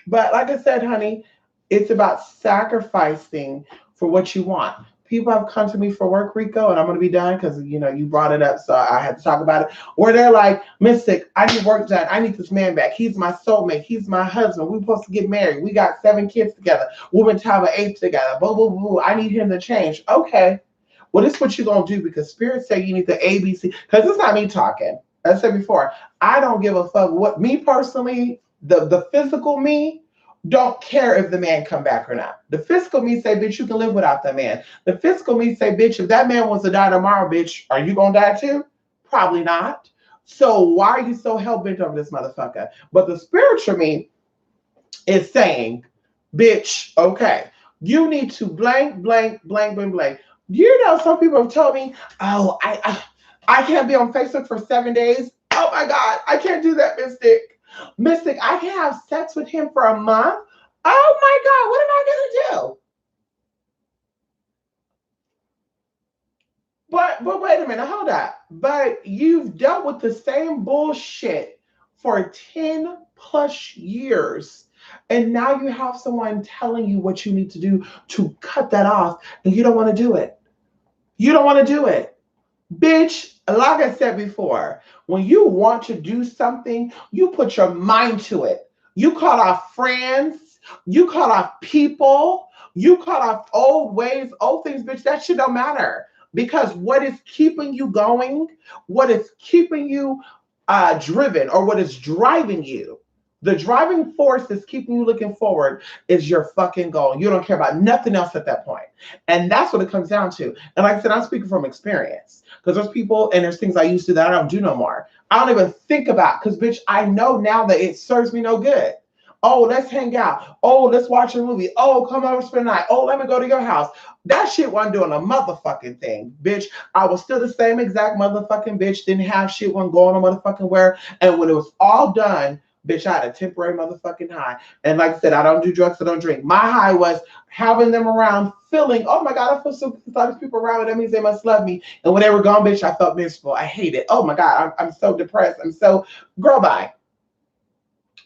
But like I said, honey, it's about sacrificing for what you want. People have come to me for work, Rico, and I'm going to be done because, you brought it up, so I had to talk about it. Where they're like, Mystic, I need work done. I need this man back. He's my soulmate. He's my husband. We're supposed to get married. We got 7 kids together. We're going to have an 8th together. Blah, blah, blah. I need him to change. Okay. Well, this is what you're going to do because Spirit say you need the ABC. Because it's not me talking. As I said before, I don't give a fuck what me personally, the physical me, don't care if the man come back or not. The physical me say, bitch, you can live without that man. The physical me say, bitch, if that man was to die tomorrow, bitch, are you gonna die too? Probably not. So why are you so hell bent over this motherfucker? But the spiritual me is saying, bitch, okay, you need to blank, blank, blank, blank, blank. You know, some people have told me, oh, I can't be on Facebook for 7 days. Oh my God, I can't do that, Mystic. Mystic, I can have sex with him for a month. Oh my God, what am I gonna do? But wait a minute, hold up. But you've dealt with the same bullshit for 10 plus years. And now you have someone telling you what you need to do to cut that off, and you don't want to do it. You don't want to do it. Bitch, like I said before, when you want to do something, you put your mind to it. You cut off friends, you cut off people, you cut off old ways, old things, bitch. That shit don't matter. Because what is keeping you going, what is keeping you driven, or what is driving you, the driving force that's keeping you looking forward is your fucking goal. You don't care about nothing else at that point. And that's what it comes down to. And like I said, I'm speaking from experience because there's people and there's things I used to that I don't do no more. I don't even think about because, bitch, I know now that it serves me no good. Oh, let's hang out. Oh, let's watch a movie. Oh, come over, spend the night. Oh, let me go to your house. That shit wasn't doing a motherfucking thing, bitch. I was still the same exact motherfucking bitch. Didn't have shit, wasn't going on motherfucking where. And when it was all done, bitch, I had a temporary motherfucking high. And like I said, I don't do drugs, I don't drink. My high was having them around, feeling, oh my God, I feel so these people around me. That means they must love me. And when they were gone, bitch, I felt miserable. I hate it. Oh my God, I'm so depressed. I'm so, girl, bye.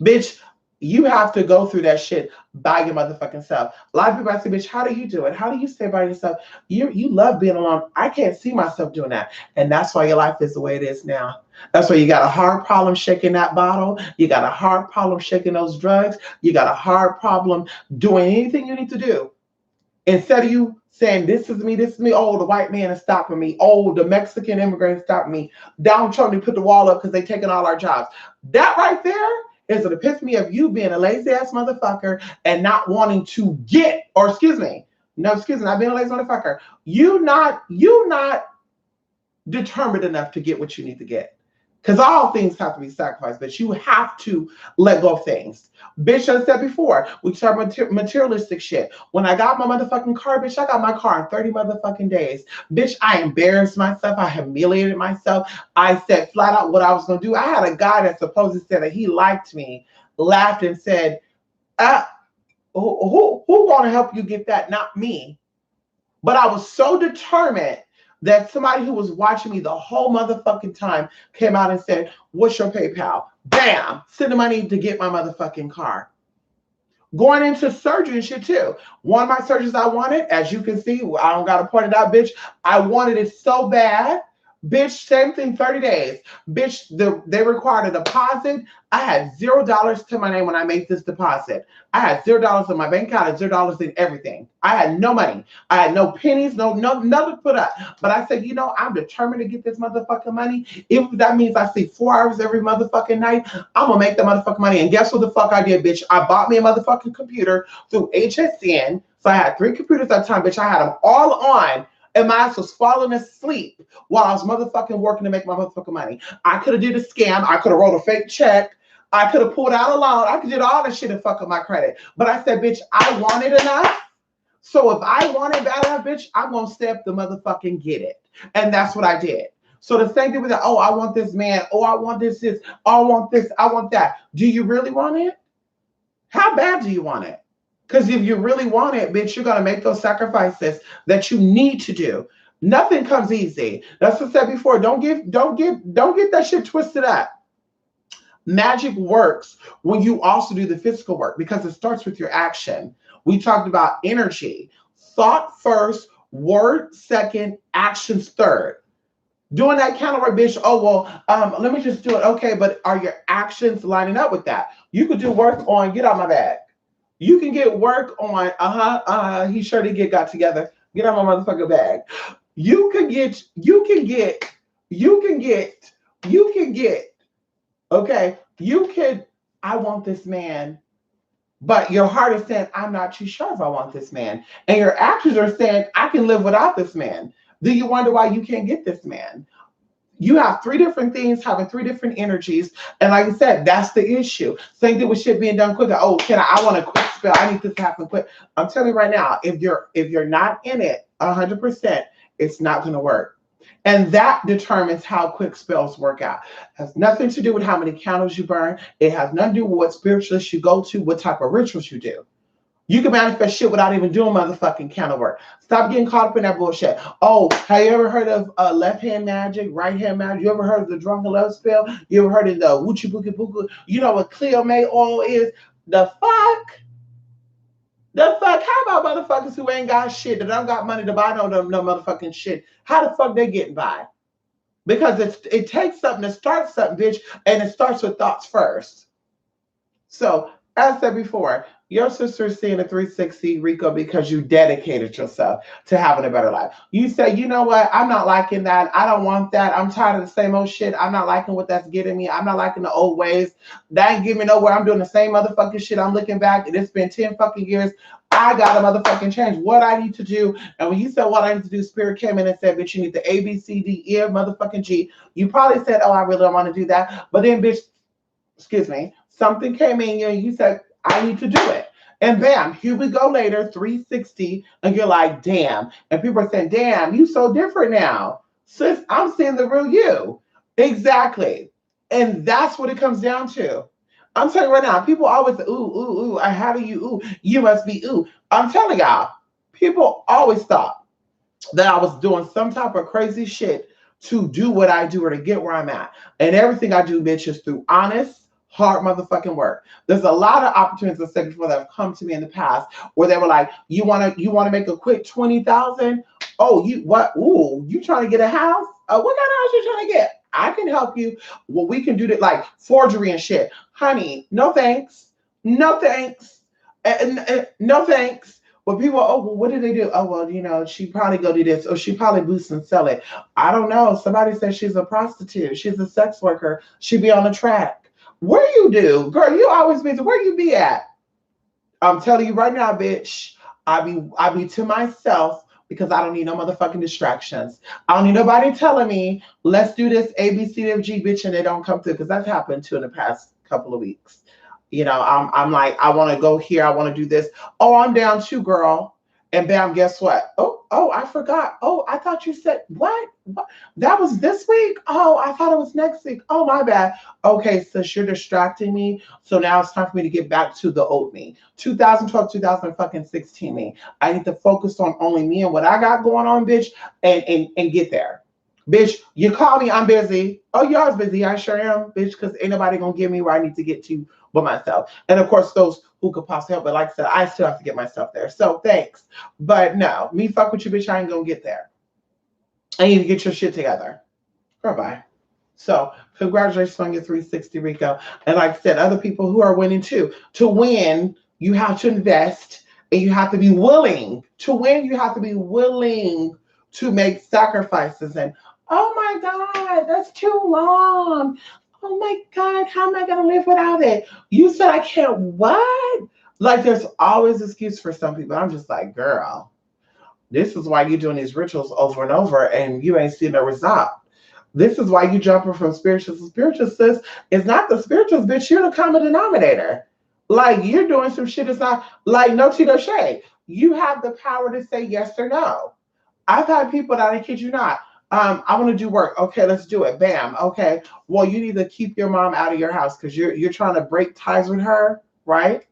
Bitch, you have to go through that shit by your motherfucking self. A lot of people ask me, bitch, how do you do it? How do you stay by yourself? You love being alone. I can't see myself doing that. And that's why your life is the way it is now. That's why you got a hard problem shaking that bottle. You got a hard problem shaking those drugs. You got a hard problem doing anything you need to do. Instead of you saying, this is me, this is me. Oh, the white man is stopping me. Oh, the Mexican immigrant is stopping me. Down Trump to put the wall up because they're taking all our jobs. That right there is an epitome of you being a lazy ass motherfucker and not wanting to get, or not being a lazy motherfucker. You not determined enough to get what you need to get. Because all things have to be sacrificed, but you have to let go of things. Bitch, I said before, we talk materialistic shit. When I got my motherfucking car, bitch, I got my car in 30 motherfucking days. Bitch, I embarrassed myself. I humiliated myself. I said flat out what I was going to do. I had a guy that supposedly said that he liked me, laughed and said, who going to help you get that? Not me. But I was so determined that somebody who was watching me the whole motherfucking time came out and said, what's your PayPal? Bam! Send the money to get my motherfucking car. Going into surgery and shit too. One of my surgeries I wanted, as you can see, I don't got to point it out, bitch. I wanted it so bad. Bitch, same thing, 30 days. Bitch, they required a deposit. I had $0 to my name when I made this deposit. I had $0 in my bank account, and $0 in everything. I had no money. I had no pennies, no nothing to put up. But I said, you know, I'm determined to get this motherfucking money. If that means I sleep 4 hours every motherfucking night, I'm gonna make the motherfucking money. And guess what the fuck I did, bitch? I bought me a motherfucking computer through HSN. So I had 3 computers at the time, bitch. I had them all on. And my ass was falling asleep while I was motherfucking working to make my motherfucking money. I could have did a scam. I could have wrote a fake check. I could have pulled out a loan. I could do all this shit and fuck up my credit. But I said, bitch, I want it enough. So if I want it bad enough, bitch, I'm going to step the motherfucking get it. And that's what I did. So the same thing with that, oh, I want this man. Oh, I want this. Oh, I want this. I want that. Do you really want it? How bad do you want it? Because if you really want it, bitch, you're going to make those sacrifices that you need to do. Nothing comes easy. That's what I said before. Don't get that shit twisted up. Magic works when you also do the physical work because it starts with your action. We talked about energy. Thought first, word second, actions third. Doing that kind of work, bitch. Oh, well, let me just do it. Okay, but are your actions lining up with that? You could do work on, get out my bag. You can get work on, he sure did got together. Get out my motherfucking bag. You can get, okay, I want this man, but your heart is saying, I'm not too sure if I want this man. And your actions are saying, I can live without this man. Do you wonder why you can't get this man? You have 3 different things having 3 different energies. And like I said, that's the issue. Same thing with shit being done quicker. Oh, I want a quick spell. I need this to happen quick. I'm telling you right now, if you're not in it 100%, it's not going to work. And that determines how quick spells work out. It has nothing to do with how many candles you burn. It has nothing to do with what spiritualists you go to, what type of rituals you do. You can manifest shit without even doing motherfucking candle work. Stop getting caught up in that bullshit. Oh, have you ever heard of left hand magic, right hand magic? You ever heard of the drunken love spell? You ever heard of the woochie bookie bookie? You know what Cleo May oil is? The fuck? The fuck? How about motherfuckers who ain't got shit, that don't got money to buy no motherfucking shit? How the fuck they getting by? Because it takes something to start something, bitch, and it starts with thoughts first. So, as I said before, your sister is seeing a 360, Rico, because you dedicated yourself to having a better life. You say, you know what? I'm not liking that. I don't want that. I'm tired of the same old shit. I'm not liking what that's getting me. I'm not liking the old ways. That ain't getting me nowhere. I'm doing the same motherfucking shit. I'm looking back, and it's been 10 fucking years. I got to motherfucking change what I need to do. And when you said what I need to do, Spirit came in and said, bitch, you need the A, B, C, D, E, motherfucking G. You probably said, oh, I really don't want to do that. But then, bitch, excuse me, something came in you and you said, I need to do it. And bam, here we go later, 360, and you're like, damn. And people are saying, damn, you so different now. Sis, I'm seeing the real you. Exactly. And that's what it comes down to. I'm telling you right now, people always say, ooh, how do you, you must be, I'm telling y'all, people always thought that I was doing some type of crazy shit to do what I do or to get where I'm at. And everything I do, bitch, is through honest, hard motherfucking work. There's a lot of opportunities I said before that have come to me in the past where they were like, you want to make a quick 20,000? Oh, you what? Ooh, you trying to get a house? What kind of house you trying to get? I can help you. Well, we can do that, like forgery and shit. Honey, no thanks. No thanks. No thanks. Well, people, oh, well, what did they do? Oh, well, you know, she probably go do this, or she probably boost and sell it. I don't know. Somebody said she's a prostitute. She's a sex worker. She be on the track. Where you do? Girl, you always busy. Where you be at? I'm telling you right now, bitch. I be to myself because I don't need no motherfucking distractions. I don't need nobody telling me, let's do this A, B, C, D, F, G, bitch, and they don't come through, because that's happened too in the past couple of weeks. I'm like, I want to go here, I want to do this. Oh, I'm down too, girl. And bam, guess what? Oh, I forgot. Oh, I thought you said what? What? That was this week? Oh, I thought it was next week. Oh, my bad. Okay, sis, you're distracting me. So now it's time for me to get back to the old me. 2012, 2016 me. I need to focus on only me and what I got going on, bitch, and get there. Bitch, you call me, I'm busy. Oh, you always busy. I sure am, bitch, because ain't nobody gonna get me where I need to get to but myself. And of course, those who could possibly help. But like I said, I still have to get myself there. So thanks. But no, me fuck with you, bitch. I ain't gonna get there. I need to get your shit together. Bye bye. So congratulations on your 360, Rico. And like I said, other people who are winning too. To win, you have to invest and you have to be willing. To win, you have to be willing to make sacrifices. And oh my God, that's too long. Oh my God, how am I gonna live without it? You said I can't what? Like there's always excuse for some people. I'm just like, girl, this is why you're doing these rituals over and over and you ain't seeing the result. This is why you jumping from spiritual to spiritual, sis. It's not the spirituals, bitch. You're the common denominator. Like you're doing some shit. It's not like no tea, no shade. You have the power to say yes or no. I've had people that I kid you not. I want to do work. Okay, let's do it. Bam. Okay. Well, you need to keep your mom out of your house because you're trying to break ties with her, right?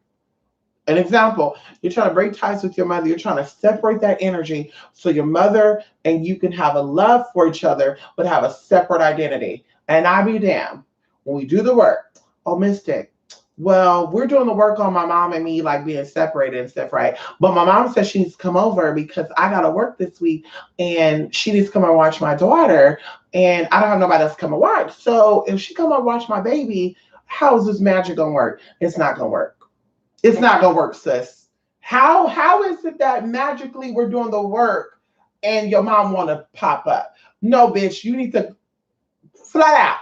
An example, you're trying to break ties with your mother. You're trying to separate that energy so your mother and you can have a love for each other, but have a separate identity. And I be damned. When we do the work, oh, Mystic, well, we're doing the work on my mom and me, like being separated and stuff, right? But my mom says she needs to come over because I got to work this week and she needs to come and watch my daughter. And I don't have nobody else to come and watch. So if she come and watch my baby, how is this magic going to work? It's not going to work. It's not gonna work, sis. How is it that magically we're doing the work and your mom wanna pop up? No, bitch, you need to flat out.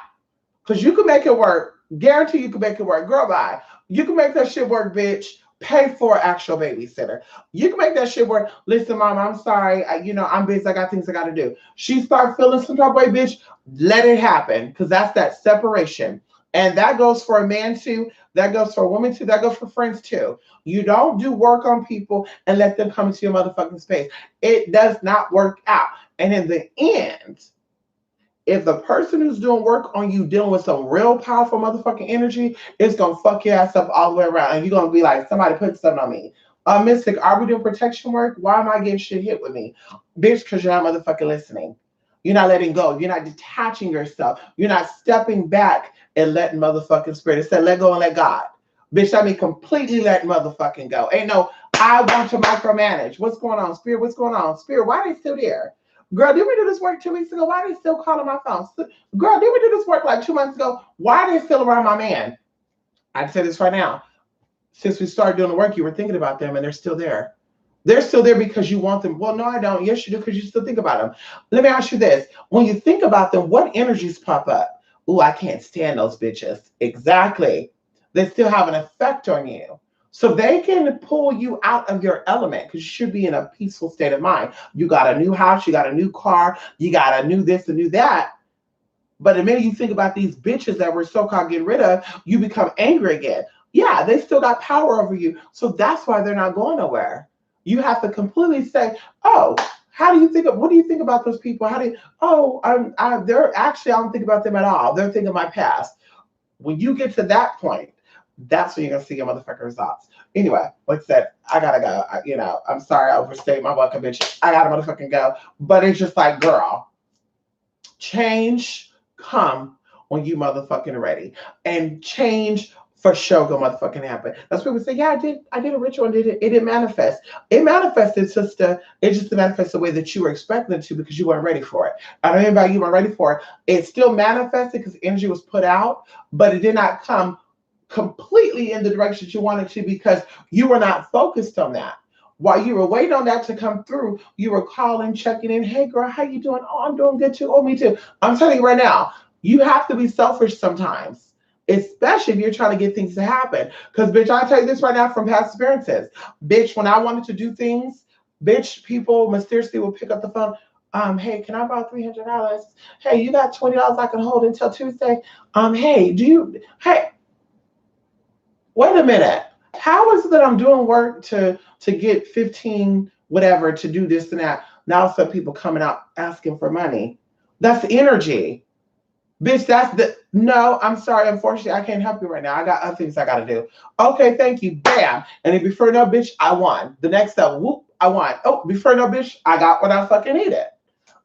Cause you can make it work. Guarantee you can make it work. Girl, bye. You can make that shit work, bitch. Pay for an actual babysitter. You can make that shit work. Listen, mom, I'm sorry. I'm busy. I got things I got to do. She start feeling some type of way, bitch. Let it happen. Because that's that separation. And that goes for a man too. That goes for a woman too. That goes for friends too. You don't do work on people and let them come into your motherfucking space. It does not work out. And in the end, if the person who's doing work on you dealing with some real powerful motherfucking energy, it's gonna fuck your ass up all the way around. And you're gonna be like, somebody put something on me. Mystic, are we doing protection work? Why am I getting shit hit with me? Bitch, because you're not motherfucking listening. You're not letting go. You're not detaching yourself. You're not stepping back and letting motherfucking spirit. It said, let go and let God. Bitch, I mean completely let motherfucking go. Ain't no, I want to micromanage. What's going on, Spirit? What's going on? Spirit, why are they still there? Girl, did we do this work 2 weeks ago? Why are they still calling my phone? Girl, did we do this work like 2 months ago? Why are they still around my man? I can say this right now. Since we started doing the work, you were thinking about them and they're still there. They're still there because you want them. Well, no, I don't. Yes, you do, because you still think about them. Let me ask you this. When you think about them, what energies pop up? Ooh, I can't stand those bitches. Exactly. They still have an effect on you. So they can pull you out of your element because you should be in a peaceful state of mind. You got a new house, you got a new car, you got a new this and new that. But the minute you think about these bitches that we're so-called getting rid of, you become angry again. Yeah, they still got power over you. So that's why they're not going nowhere. You have to completely say, oh, what do you think about those people? They're actually, I don't think about them at all. They're thinking my past. When you get to that point, that's when you're gonna see your motherfucking results. Anyway, like I said, I gotta go. I'm sorry I overstayed my welcome, bitch. I gotta motherfucking go. But it's just like, girl, change come when you motherfucking ready. And change for sure go motherfucking happen. That's what we say, yeah, I did a ritual and it didn't manifest. It manifested, sister. It just manifested the way that you were expecting it to because you weren't ready for it. I don't know about you weren't ready for it. It still manifested because energy was put out, but it did not come completely in the direction that you wanted to because you were not focused on that. While you were waiting on that to come through, you were calling, checking in. Hey, girl, how you doing? Oh, I'm doing good too. Oh, me too. I'm telling you right now, you have to be selfish sometimes, especially if you're trying to get things to happen. Because, bitch, I'll tell you this right now from past experiences. Bitch, when I wanted to do things, Bitch, people mysteriously will pick up the phone. Hey, can I borrow $300? Hey, you got $20 I can hold until Tuesday? Hey, hey, wait a minute. How is it that I'm doing work to get 15 whatever to do this and that? Now some people coming out asking for money. That's energy. Bitch, that's the no, I'm sorry. Unfortunately, I can't help you right now. I got other things I gotta do. Okay, thank you. Bam. And then before no bitch, I won. The next step, whoop, I won. Oh, before no bitch, I got what I fucking needed.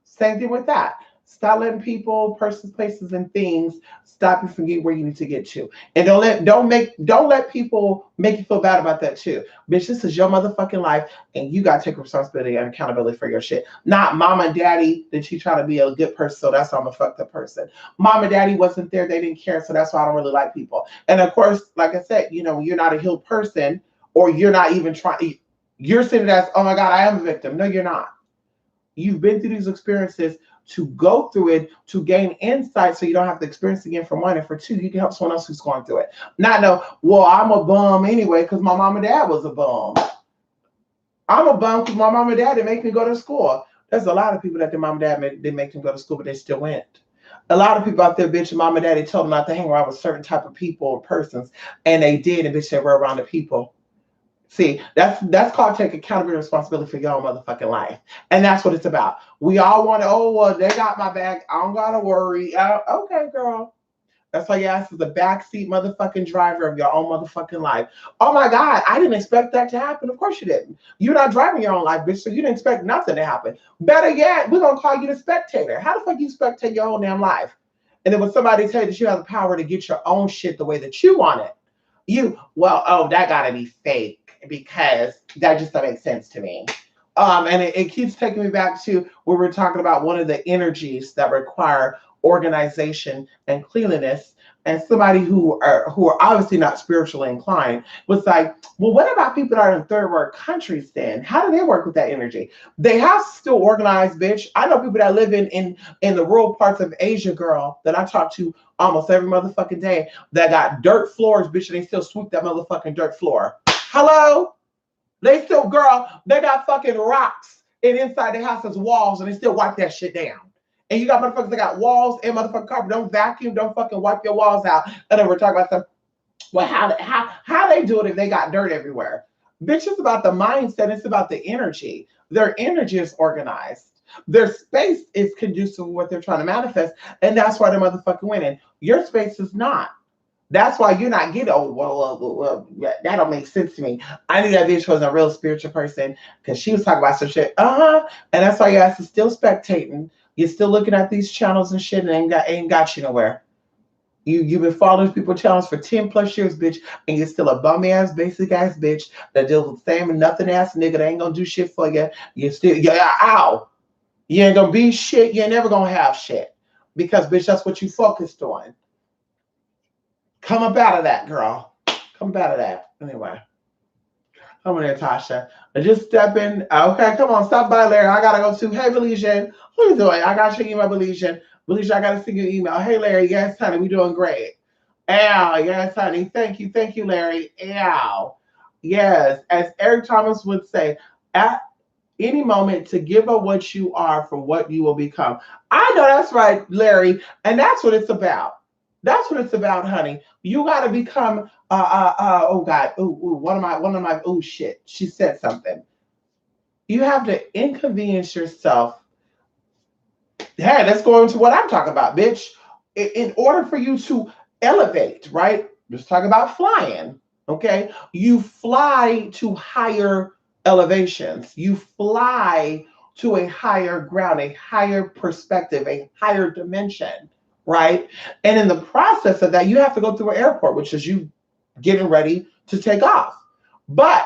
Same thing with that. Stop letting people, persons, places, and things stop you from getting where you need to get to. And don't let people make you feel bad about that too. Bitch, this is your motherfucking life, and you gotta take responsibility and accountability for your shit. Not mom and daddy that you try to be a good person, so that's why I'm a fucked up person. Mom and daddy wasn't there, they didn't care, so that's why I don't really like people. And of course, like I said, when you're not a healed person, or you're not even trying, you're sitting as, oh my God, I am a victim. No, you're not. You've been through these experiences to go through it, to gain insight so you don't have to experience it again, for one. And for two, you can help someone else who's going through it. Not know, well, I'm a bum anyway because my mom and dad was a bum. I'm a bum because my mom and dad didn't make me go to school. There's a lot of people that their mom and dad didn't make them go to school, but they still went. A lot of people out there, bitch, mom and daddy told them not to hang around with certain type of people or persons, and they did, and bitch, they were around the people. See, that's called take accountability and responsibility for your own motherfucking life. And that's what it's about. We all want to, oh, well, they got my back. I don't got to worry. Okay, girl. That's why your ass is the backseat motherfucking driver of your own motherfucking life. Oh my God, I didn't expect that to happen. Of course you didn't. You're not driving your own life, bitch, so you didn't expect nothing to happen. Better yet, we're going to call you the spectator. How the fuck you spectate your own damn life? And then when somebody tells you that you have the power to get your own shit the way that you want it, that got to be fake because that just doesn't make sense to me. And it keeps taking me back to where we're talking about one of the energies that require organization and cleanliness. And somebody who are obviously not spiritually inclined was like, well, what about people that are in third world countries then? How do they work with that energy? They have to still organize, bitch. I know people that live in the rural parts of Asia, girl, that I talk to almost every motherfucking day that got dirt floors, bitch, and they still sweep that motherfucking dirt floor. Hello? They still, girl, they got fucking rocks and inside their house has walls and they still wipe that shit down. And you got motherfuckers that got walls and motherfucking carpet. Don't vacuum, don't fucking wipe your walls out. And then we're talking about some, well, how they do it if they got dirt everywhere. Bitch, it's about the mindset. It's about the energy. Their energy is organized. Their space is conducive to what they're trying to manifest. And that's why they're motherfucking winning. Your space is not. That's why you're not getting, well, that don't make sense to me. I knew that bitch was a real spiritual person because she was talking about some shit. And that's why your ass is still spectating. You're still looking at these channels and shit and ain't got you nowhere. You've been following people's channels for 10 plus years, bitch, and you're still a bum ass, basic ass bitch that deals with the same and nothing ass nigga that ain't gonna do shit for you. You ain't gonna be shit. You ain't never gonna have shit because, bitch, that's what you focused on. Come up out of that, girl. Come up out of that. Anyway. Come on there, Tasha. Just step in. Okay, come on. Stop by, Larry. I gotta go too. Hey, Belizean. What are you doing? I got your email, Belizean. Belizean, I gotta see your email. Hey, Larry. Yes, honey. We doing great. Ow. Yes, honey. Thank you. Thank you, Larry. Ow. Yes. As Eric Thomas would say, at any moment to give up what you are for what you will become. I know that's right, Larry. And that's what it's about. That's what it's about, honey. You got to become, oh God, one of my, oh shit, she said something. You have to inconvenience yourself. Hey, let's go into what I'm talking about, bitch. In order for you to elevate, right? Let's talk about flying, okay? You fly to higher elevations. You fly to a higher ground, a higher perspective, a higher dimension. Right? And in the process of that, you have to go through an airport, which is you getting ready to take off. But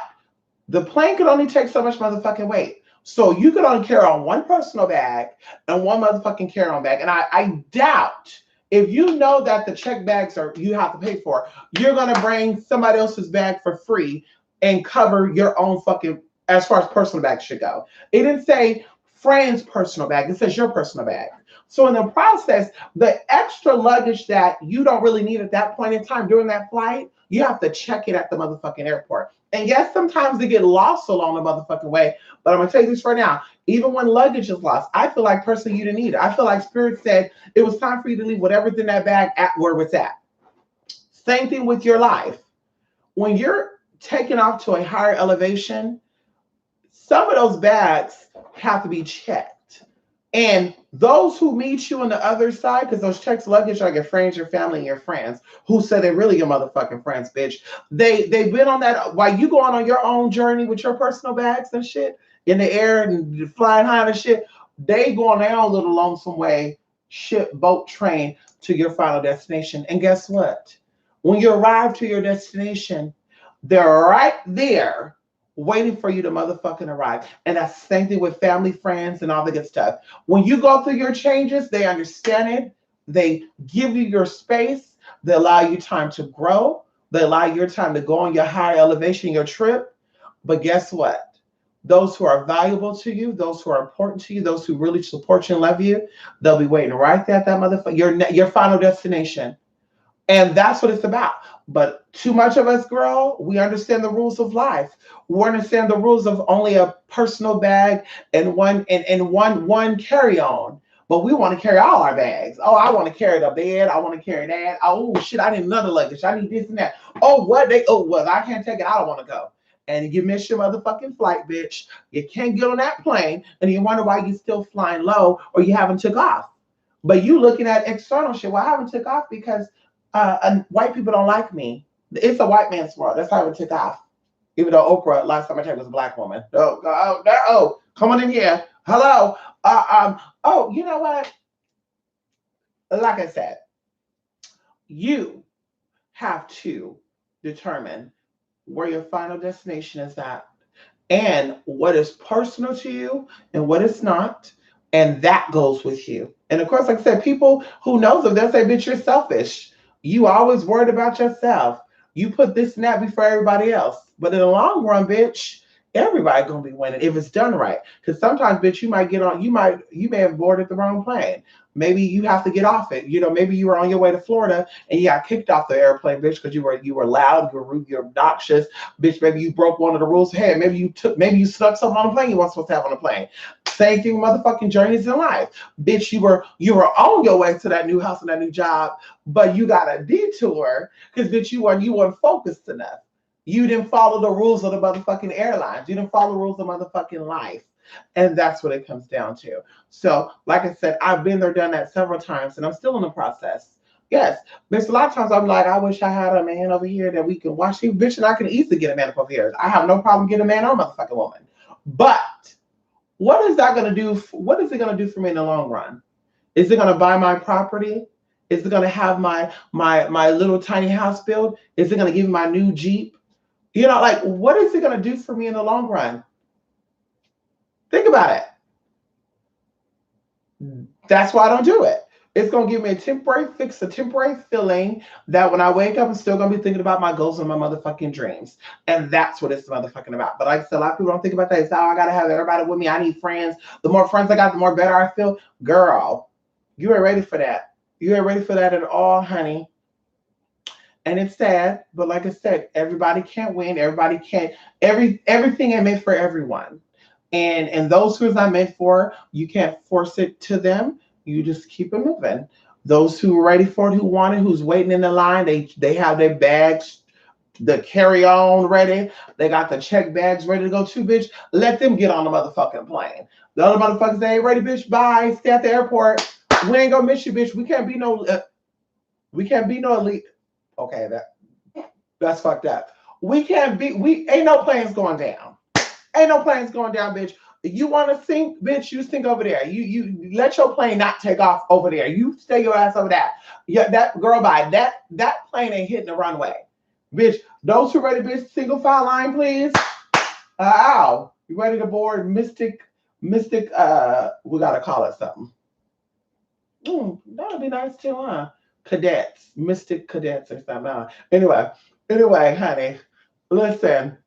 the plane could only take so much motherfucking weight. So you could only carry on one personal bag and one motherfucking carry-on bag. And I doubt if you know that the check bags you have to pay for, you're going to bring somebody else's bag for free and cover your own fucking, as far as personal bags should go. It didn't say friend's personal bag. It says your personal bag. So in the process, the extra luggage that you don't really need at that point in time during that flight, you have to check it at the motherfucking airport. And yes, sometimes they get lost along the motherfucking way. But I'm gonna tell you this right now. Even when luggage is lost, I feel like personally you didn't need it. I feel like Spirit said it was time for you to leave whatever's in that bag at where it's at. Same thing with your life. When you're taken off to a higher elevation, some of those bags have to be checked. And those who meet you on the other side, because those checks luggage are your friends, your family, and your friends, who say they're really your motherfucking friends, bitch. They've been on that while you going on your own journey with your personal bags and shit in the air and flying high and shit. They go on their own little lonesome way, ship, boat, train to your final destination. And guess what? When you arrive to your destination, they're right there waiting for you to motherfucking arrive. And that's the same thing with family, friends, and all the good stuff. When you go through your changes, they understand it. They give you your space. They allow you time to grow. They allow your time to go on your higher elevation, your trip. But guess what? Those who are valuable to you, those who are important to you, those who really support you and love you, they'll be waiting right there at that motherfucker, your final destination. And that's what it's about. But too much of us, girl, we understand the rules of life. We understand the rules of only a personal bag and one carry-on. But we want to carry all our bags. Oh, I want to carry the bed. I want to carry that. Oh shit, I need another luggage. I need this and that. Oh, what they well, I can't take it. I don't want to go. And you miss your motherfucking flight, bitch. You can't get on that plane and you wonder why you still flying low or you haven't took off. But you looking at external shit. Well, I haven't took off because and white people don't like me. It's a white man's world. That's how it took off. Even though Oprah, last time I checked, was a black woman. Come on in here. Hello. Oh, you know what? Like I said, you have to determine where your final destination is at and what is personal to you and what is not. And that goes with you. And of course, like I said, people who knows them, they'll say, bitch, you're selfish. You always worried about yourself. You put this and that before everybody else. But in the long run, bitch, everybody gonna be winning if it's done right. Because sometimes, bitch, you might get on, you may have boarded the wrong plane. Maybe you have to get off it. You know, maybe you were on your way to Florida and you got kicked off the airplane, bitch, because you were loud, you were rude, you're obnoxious, bitch. Maybe you broke one of the rules. Hey, maybe you stuck something on the plane you weren't supposed to have on the plane. Same thing, motherfucking journeys in life, bitch. You were on your way to that new house and that new job, but you got a detour because bitch, you weren't focused enough. You didn't follow the rules of the motherfucking airlines. You didn't follow the rules of motherfucking life. And that's what it comes down to. So, like I said, I've been there, done that several times, and I'm still in the process. Yes, there's a lot of times I'm like, I wish I had a man over here that we can watch you, bitch, and I can easily get a man over here. I have no problem getting a man or a motherfucking woman. But what is that going to do? What is it going to do for me in the long run? Is it going to buy my property? Is it going to have my little tiny house built? Is it going to give me my new Jeep? You know, like, what is it going to do for me in the long run? Think about it. That's why I don't do it. It's going to give me a temporary fix, a temporary feeling that when I wake up, I'm still going to be thinking about my goals and my motherfucking dreams. And that's what it's motherfucking about. But like I said, a lot of people don't think about that. It's how I got to have everybody with me. I need friends. The more friends I got, the more better I feel. Girl, you ain't ready for that. You ain't ready for that at all, honey. And it's sad, but like I said, everybody can't win. Everybody can't. Everything ain't meant for everyone. And those who it's not meant for, you can't force it to them. You just keep it moving. Those who are ready for it, who want it, who's waiting in the line, they have their bags, the carry on ready. They got the check bags ready to go too, bitch. Let them get on the motherfucking plane. The other motherfuckers, they ain't ready, bitch. Bye. Stay at the airport. We ain't gonna miss you, bitch. We can't be no elite. Okay, that's fucked up. We ain't no planes going down. Ain't no planes going down, bitch. You want to sink, bitch? You sink over there. You let your plane not take off over there. You stay your ass over there. Yeah, that girl by that plane ain't hitting the runway, bitch. Those who ready, bitch, single file line, please. Ow, you ready to board Mystic? We gotta call it something. That would be nice too, huh? Cadets, Mystic Cadets or something. Anyway, honey, listen.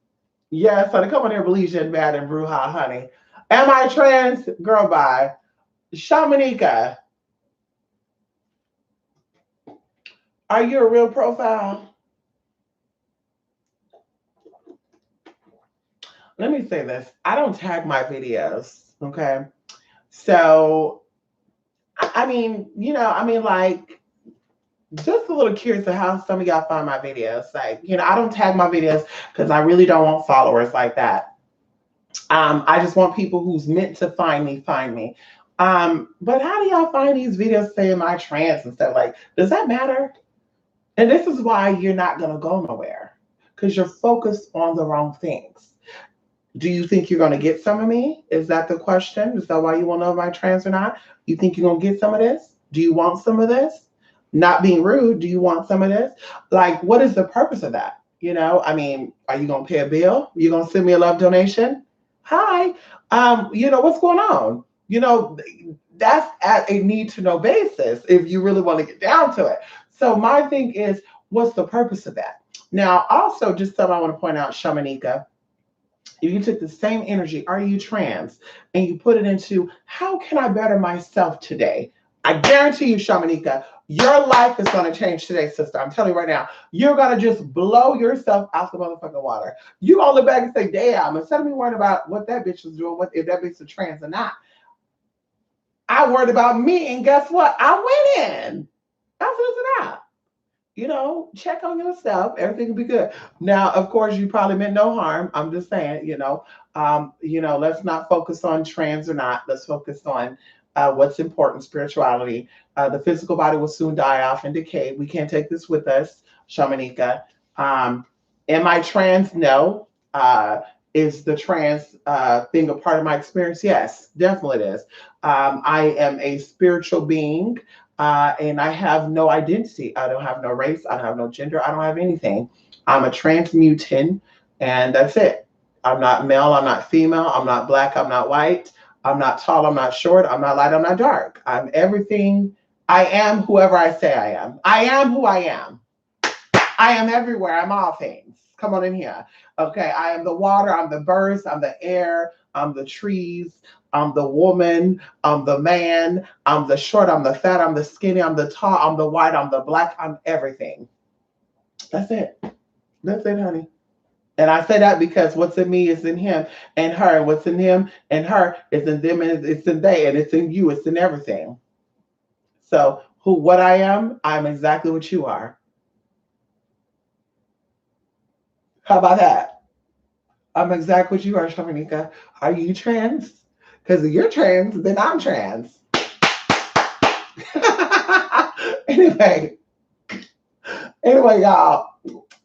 Yes, honey, come on here, Belize and Mad and Bruja, honey. Am I trans? Girl, bye. Shamanika, are you a real profile? let me say this. I don't tag my videos. Okay. So, I mean, like, just a little curious of how some of y'all find my videos. Like, I don't tag my videos because I really don't want followers like that. I just want people who's meant to find me. But how do y'all find these videos saying my trans and stuff? Like, does that matter? And this is why you're not gonna go nowhere. Because you're focused on the wrong things. Do you think you're gonna get some of me? Is that the question? Is that why you want to know if I'm trans or not? You think you're gonna get some of this? Do you want some of this? Not being rude, do you want some of this? Like, what is the purpose of that? I mean, are you gonna pay a bill? You gonna send me a love donation? Hi. What's going on? That's at a need to know basis if you really want to get down to it. So my thing is, what's the purpose of that? Now, also, just something I want to point out, Shamanika, if you took the same energy, are you trans, and you put it into how can I better myself today? I guarantee you, Shamanika, your life is going to change today, sister. I'm telling you right now, you're going to just blow yourself out the motherfucking water. You going to look back and say, damn, instead of me worrying about what that bitch was doing, what if that bitch is trans or not, I worried about me, and guess what? I went in. That's what's not. Check on yourself. Everything will be good. Now, of course, you probably meant no harm. I'm just saying, let's not focus on trans or not. Let's focus on what's important, spirituality. The physical body will soon die off and decay. We can't take this with us, Shamanika. Am I trans? No. Is the trans thing a part of my experience? Yes, definitely it is. I am a spiritual being. And I have no identity. I don't have no race. I don't have no gender. I don't have anything. I'm a transmutant, and that's it. I'm not male. I'm not female. I'm not black. I'm not white. I'm not tall. I'm not short. I'm not light. I'm not dark. I'm everything. I am whoever I say I am. I am who I am. I am everywhere. I'm all things. Come on in here. Okay. I am the water. I'm the birds. I'm the air. I'm the trees. I'm the woman. I'm the man. I'm the short. I'm the fat. I'm the skinny. I'm the tall. I'm the white. I'm the black. I'm everything. That's it. That's it, honey. And I say that because what's in me is in him and her. And what's in him and her is in them and it's in they. And it's in you. It's in everything. So what I am, I'm exactly what you are. How about that? I'm exactly what you are, Shamanika. Are you trans? Because if you're trans, then I'm trans. anyway, y'all.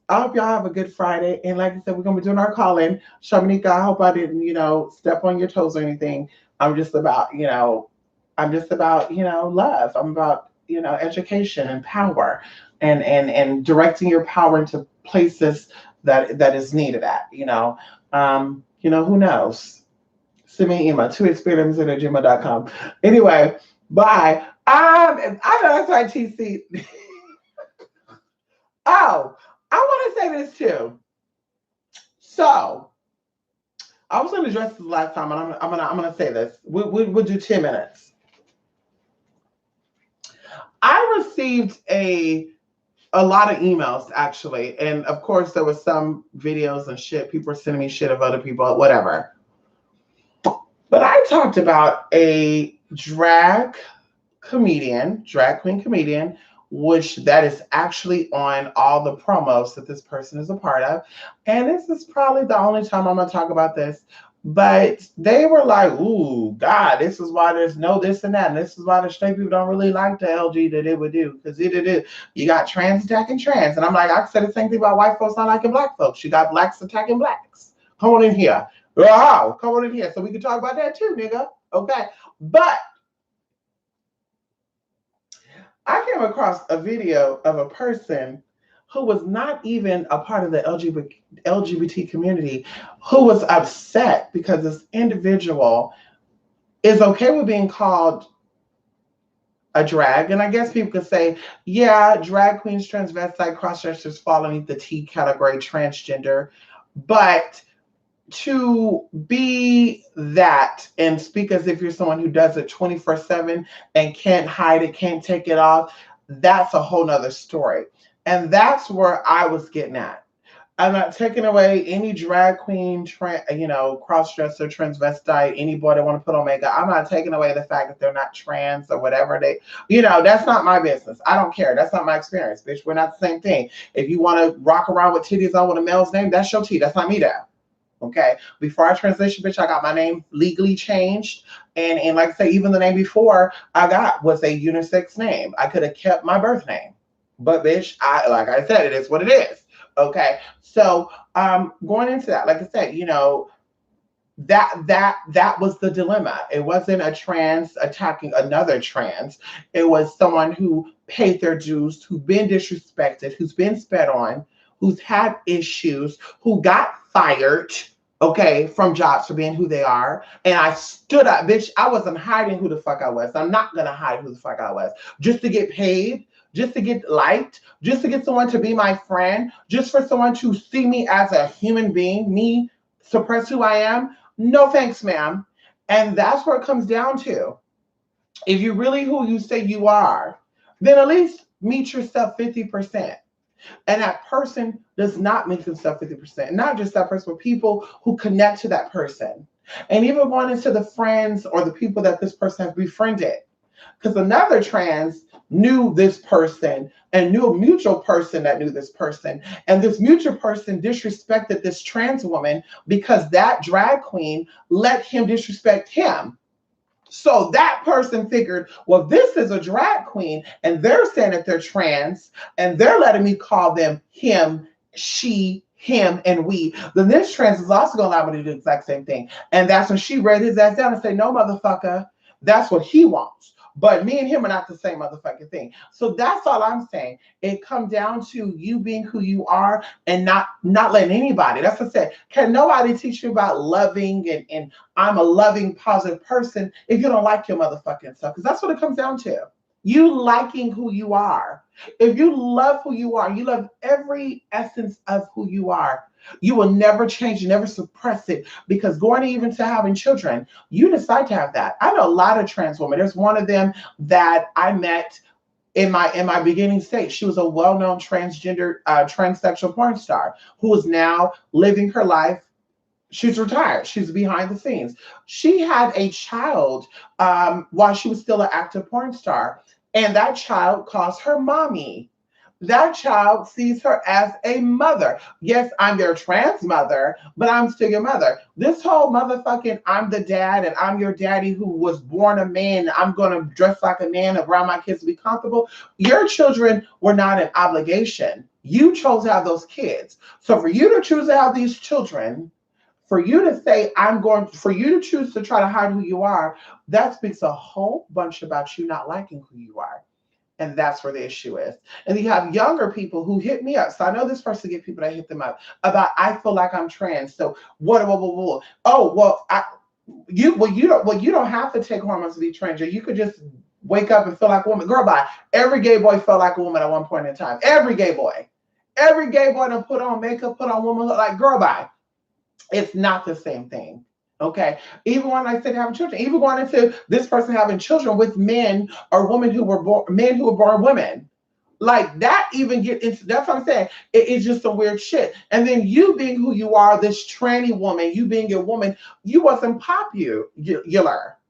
I hope y'all have a good Friday. And like I said, we're gonna be doing our call-in. Shamanika, I hope I didn't, step on your toes or anything. I'm just about, love. I'm about, education and power and directing your power into places that is needed at, who knows? Send me an email, 2experience@gmail.com. Anyway, bye. I know that's right, TC. Oh, I want to say this too. So I was going to address this last time, and I'm gonna say this. We'll do 10 minutes. I received a lot of emails actually, and of course there was some videos and shit. People were sending me shit of other people, whatever. But I talked about a drag queen comedian, which that is actually on all the promos that this person is a part of. And this is probably the only time I'm gonna talk about this. But they were like, ooh, God, this is why there's no this and that. And this is why the straight people don't really like the LG that it would do. Because you got trans attacking trans. And I'm like, I said the same thing about white folks not liking black folks. You got blacks attacking blacks. Come on in here. Wow, come on in here. So we can talk about that too, nigga. Okay. But I came across a video of a person who was not even a part of the LGBT community, who was upset because this individual is okay with being called a drag. And I guess people could say, yeah, drag queens, transvestite, cross-dressers fall underneath the T category, transgender. But to be that and speak as if you're someone who does it 24/7 and can't hide it, can't take it off, that's a whole nother story. And that's where I was getting at. I'm not taking away any drag queen, cross-dresser, transvestite, any boy that want to put on makeup. I'm not taking away the fact that they're not trans or whatever that's not my business. I don't care. That's not my experience, bitch. We're not the same thing. If you want to rock around with titties on with a male's name, that's your tea. That's not me there. Okay. Before I transitioned, bitch, I got my name legally changed. And like I say, even the name before I got was a unisex name. I could have kept my birth name. But bitch, like I said, it is what it is. Okay. So going into that, like I said, that was the dilemma. It wasn't a trans attacking another trans. It was someone who paid their dues, who's been disrespected, who's been sped on, who's had issues, who got fired, okay, from jobs for being who they are. And I stood up, bitch. I wasn't hiding who the fuck I was. I'm not gonna hide who the fuck I was just to get paid, just to get liked, just to get someone to be my friend, just for someone to see me as a human being, me suppress who I am. No thanks, ma'am. And that's where it comes down to. If you're really who you say you are, then at least meet yourself 50%. And that person does not meet themselves 50%. Not just that person, but people who connect to that person. And even going into the friends or the people that this person has befriended. Because another trans knew this person and knew a mutual person that knew this person. And this mutual person disrespected this trans woman because that drag queen let him disrespect him. So that person figured, well, this is a drag queen and they're saying that they're trans and they're letting me call them him, she, him, and we. Then this trans is also going to allow me to do the exact same thing. And that's when she read his ass down and said, no, motherfucker, that's what he wants. But me and him are not the same motherfucking thing. So that's all I'm saying. It comes down to you being who you are and not letting anybody. That's what I said. Can nobody teach you about loving and I'm a loving, positive person if you don't like your motherfucking self? Because that's what it comes down to. You liking who you are. If you love who you are, you love every essence of who you are. You will never change, never suppress it, because going even to having children, you decide to have that. I know a lot of trans women. There's one of them that I met in my beginning stage. She was a well-known transgender, transsexual porn star who is now living her life. She's retired. She's behind the scenes. She had a child while she was still an active porn star, and that child calls her mommy. That child sees her as a mother. Yes, I'm their trans mother, but I'm still your mother. This whole motherfucking I'm the dad and I'm your daddy who was born a man. I'm going to dress like a man around my kids to be comfortable. Your children were not an obligation. You chose to have those kids. So for you to choose to have these children, for you to say, for you to choose to try to hide who you are, that speaks a whole bunch about you not liking who you are. And that's where the issue is. And you have younger people who hit me up. So I know this person get people that hit them up about, I feel like I'm trans. So what? Oh, well, you don't have to take hormones to be trans. You could just wake up and feel like a woman. Girl, bye. Every gay boy felt like a woman at one point in time. Every gay boy done put on makeup, put on woman look like, girl, bye. It's not the same thing. Okay. Even when I said having children, even going into this person having children with men or women who were born women. Like that even get into, that's what I'm saying. It's just some weird shit. And then you being who you are, this tranny woman, you being a woman, you wasn't popular.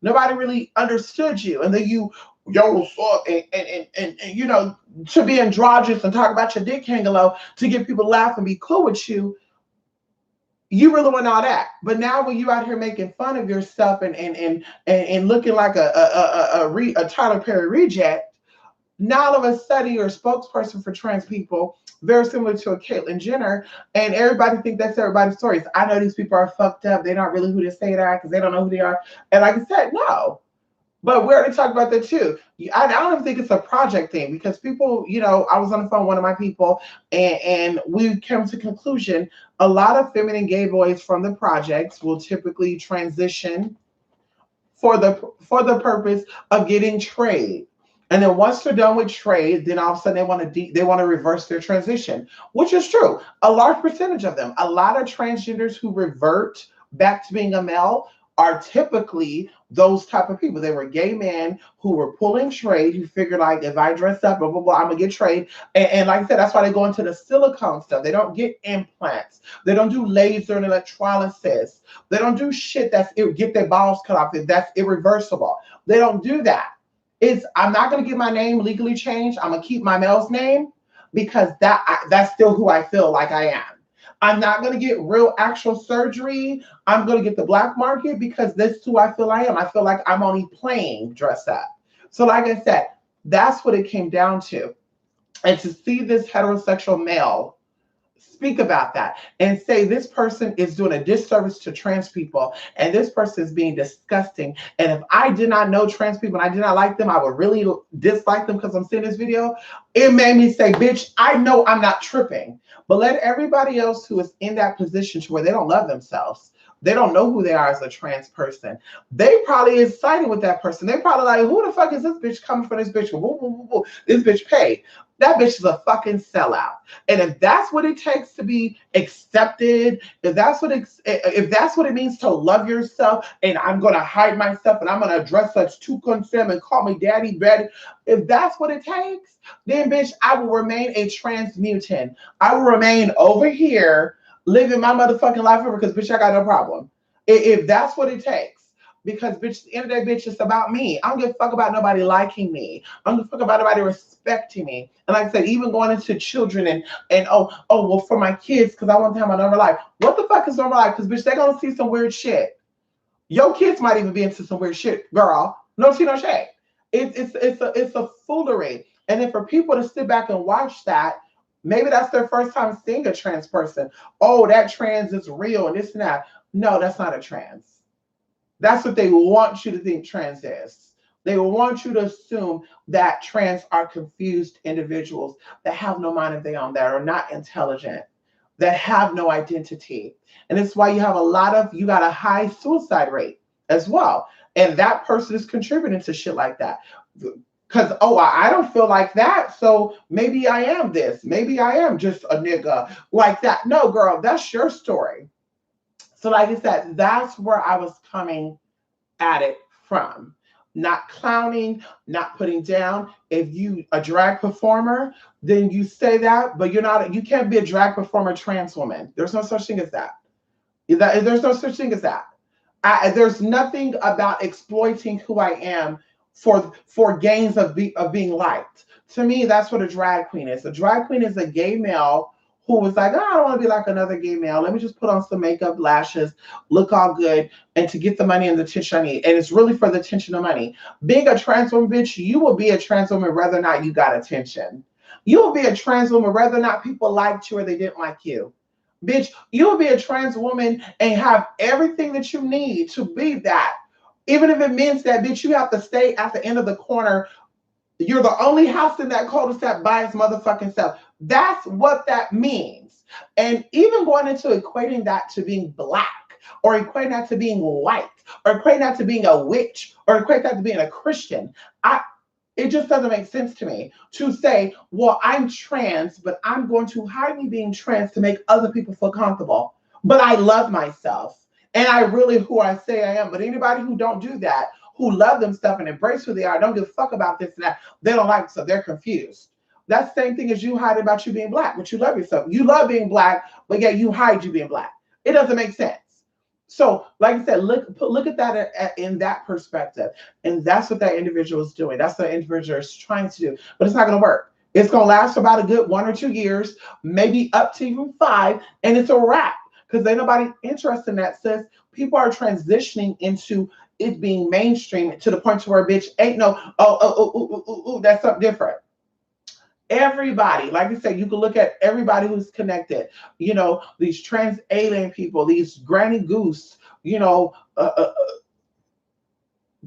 Nobody really understood you. And then you and to be androgynous and talk about your dick hanging low to get people to laugh and be cool with you. You really want all that, but now when you out here making fun of yourself and looking like a Tyler Perry reject, now all of a sudden you're a spokesperson for trans people, very similar to a Caitlyn Jenner, and everybody think that's everybody's stories. I know these people are fucked up. They're not really who they say they are because they don't know who they are. And like I said, no. But we already talked about that too. I don't even think it's a project thing because people, I was on the phone with one of my people and we came to the conclusion a lot of feminine gay boys from the projects will typically transition for the purpose of getting trade. And then once they're done with trade, then all of a sudden they want to reverse their transition, which is true. A large percentage of them, a lot of transgenders who revert back to being a male are typically those type of people. They were gay men who were pulling trade, who figured like, if I dress up, blah, blah, blah, I'm gonna get trade. And like I said, that's why they go into the silicone stuff. They don't get implants. They don't do laser and electrolysis. They don't do shit that's get their balls cut off. That's irreversible. They don't do that. I'm not gonna get my name legally changed. I'm gonna keep my male's name because that's still who I feel like I am. I'm not going to get real actual surgery. I'm going to get the black market because that's who I feel I am. I feel like I'm only playing dress up. So like I said, that's what it came down to. And to see this heterosexual male speak about that and say this person is doing a disservice to trans people and this person is being disgusting. And if I did not know trans people and I did not like them, I would really dislike them because I'm seeing this video. It made me say, bitch, I know I'm not tripping, but let everybody else who is in that position to where they don't love themselves, they don't know who they are as a trans person, they probably is siding with that person. They probably like, who the fuck is this bitch coming for this bitch? Woo, woo, woo, woo. This bitch paid. That bitch is a fucking sellout. And if that's what it takes to be accepted, if that's what it means to love yourself, and I'm gonna hide myself and I'm gonna dress such to consem and call me daddy, if that's what it takes, then bitch, I will remain a transmutant. I will remain over here living my motherfucking life over because bitch, I got no problem. If that's what it takes. Because bitch, at the end of the day, bitch, it's about me. I don't give a fuck about nobody liking me. I don't give a fuck about nobody respecting me. And like I said, even going into children and well, for my kids, because I want to have my normal life. What the fuck is normal life? Because bitch, they're gonna see some weird shit. Your kids might even be into some weird shit, girl. No tea, no shade. It's a foolery. And then for people to sit back and watch that, maybe that's their first time seeing a trans person. Oh, that trans is real and this and that. No, that's not a trans. That's what they want you to think trans is. They want you to assume that trans are confused individuals that have no mind of their own, that are not intelligent, that have no identity. And it's why you got a high suicide rate as well. And that person is contributing to shit like that. Because, I don't feel like that. So maybe I am this. Maybe I am just a nigga like that. No, girl, that's your story. So like I said, that's where I was coming at it from. Not clowning, not putting down. If you a drag performer, then you say that, but you can't be a drag performer trans woman. There's no such thing as that. There's no such thing as that. There's nothing about exploiting who I am for gains of being liked. To me, that's what a drag queen is. A drag queen is a gay male who was like, I don't want to be like another gay male. Let me just put on some makeup, lashes, look all good, and to get the money and the attention I need. And it's really for the attention of money. Being a trans woman, bitch, you will be a trans woman whether or not you got attention. You will be a trans woman whether or not people liked you or they didn't like you. Bitch, you will be a trans woman and have everything that you need to be that. Even if it means that, bitch, you have to stay at the end of the corner. You're the only house in that cul-de-sac by its motherfucking self. That's what that means. And even going into equating that to being black, or equating that to being white, or equating that to being a witch, or equating that to being a Christian, it just doesn't make sense to me to say, well, I'm trans, but I'm going to hide me being trans to make other people feel comfortable. But I love myself. And I really who I say I am. But anybody who don't do that, who love themselves and embrace who they are, don't give a fuck about this and that, they don't like so they're confused. That's the same thing as you hiding about you being black, but you love yourself. You love being black, but yet you hide you being black. It doesn't make sense. So, like I said, look at that in that perspective. And that's what that individual is doing. That's what that individual is trying to do. But it's not going to work. It's going to last for about a good 1 or 2 years, maybe up to even 5, and it's a wrap. Because ain't nobody interested in that, sis. People are transitioning into it being mainstream to the point to where, bitch, ain't no, that's something different. Everybody, like I said, you can look at everybody who's connected. You know, these trans alien people, these granny goose,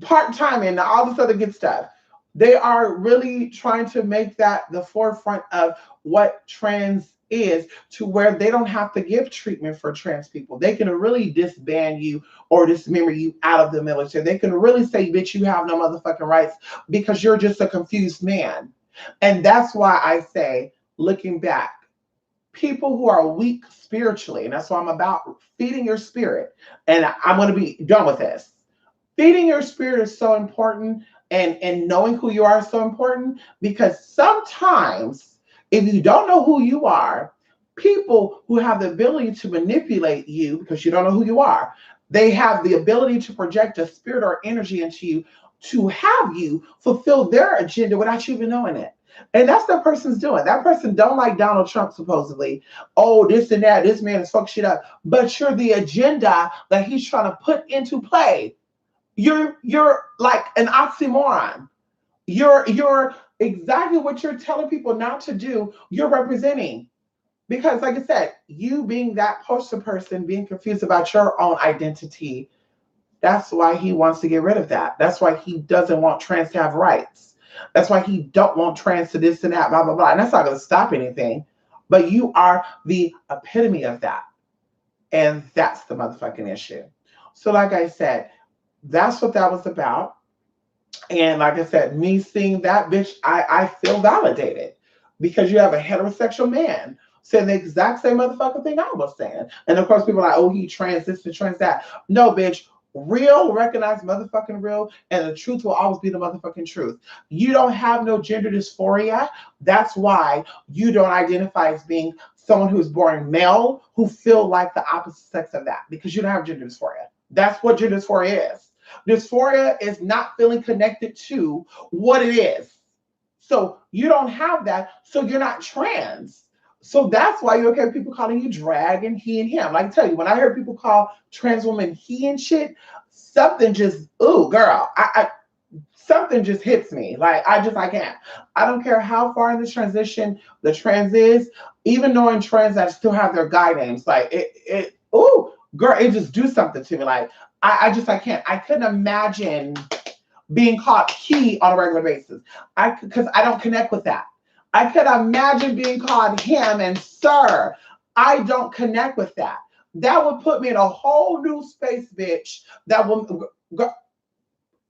part-time and all this other good stuff. They are really trying to make that the forefront of what trans is, to where they don't have to give treatment for trans people. They can really disband you or dismember you out of the military. They can really say, bitch, you have no motherfucking rights because you're just a confused man. And that's why I say, looking back, people who are weak spiritually. And that's why I'm about feeding your spirit. And I'm going to be done with this. Feeding your spirit is so important, and knowing who you are is so important, because sometimes if you don't know who you are, people who have the ability to manipulate you because you don't know who you are, they have the ability to project a spirit or energy into you to have you fulfill their agenda without you even knowing it. And that's what that person's doing. That person don't like Donald Trump, supposedly. Oh, this and that. This man is fuck shit up. But you're the agenda that he's trying to put into play. You're like an oxymoron. You're exactly what you're telling people not to do. You're representing. Because, like I said, you being that poster person, being confused about your own identity, that's why he wants to get rid of that. That's why he doesn't want trans to have rights. That's why he don't want trans to this and that, blah, blah, blah. And that's not going to stop anything. But you are the epitome of that. And that's the motherfucking issue. So like I said, that's what that was about. And like I said, me seeing that, bitch, I feel validated, because you have a heterosexual man saying the exact same motherfucking thing I was saying. And of course, people are like, oh, he trans this and trans that. No, bitch. Real, recognize motherfucking real, and the truth will always be the motherfucking truth. You don't have no gender dysphoria. That's why you don't identify as being someone who's born male who feel like the opposite sex of that, because you don't have gender dysphoria. That's what gender dysphoria is. Dysphoria is not feeling connected to what it is. So you don't have that, so you're not trans. So that's why you're okay with people calling you drag and he and him. Like I tell you, when I hear people call trans women he and shit, something just, ooh, girl, I something just hits me. Like I can't. I don't care how far in this transition the trans is, even knowing trans that still have their guy names. Like ooh, girl, it just do something to me. Like I can't. I couldn't imagine being called he on a regular basis. Because I don't connect with that. I could imagine being called him and sir. I don't connect with that. That would put me in a whole new space, bitch. That will,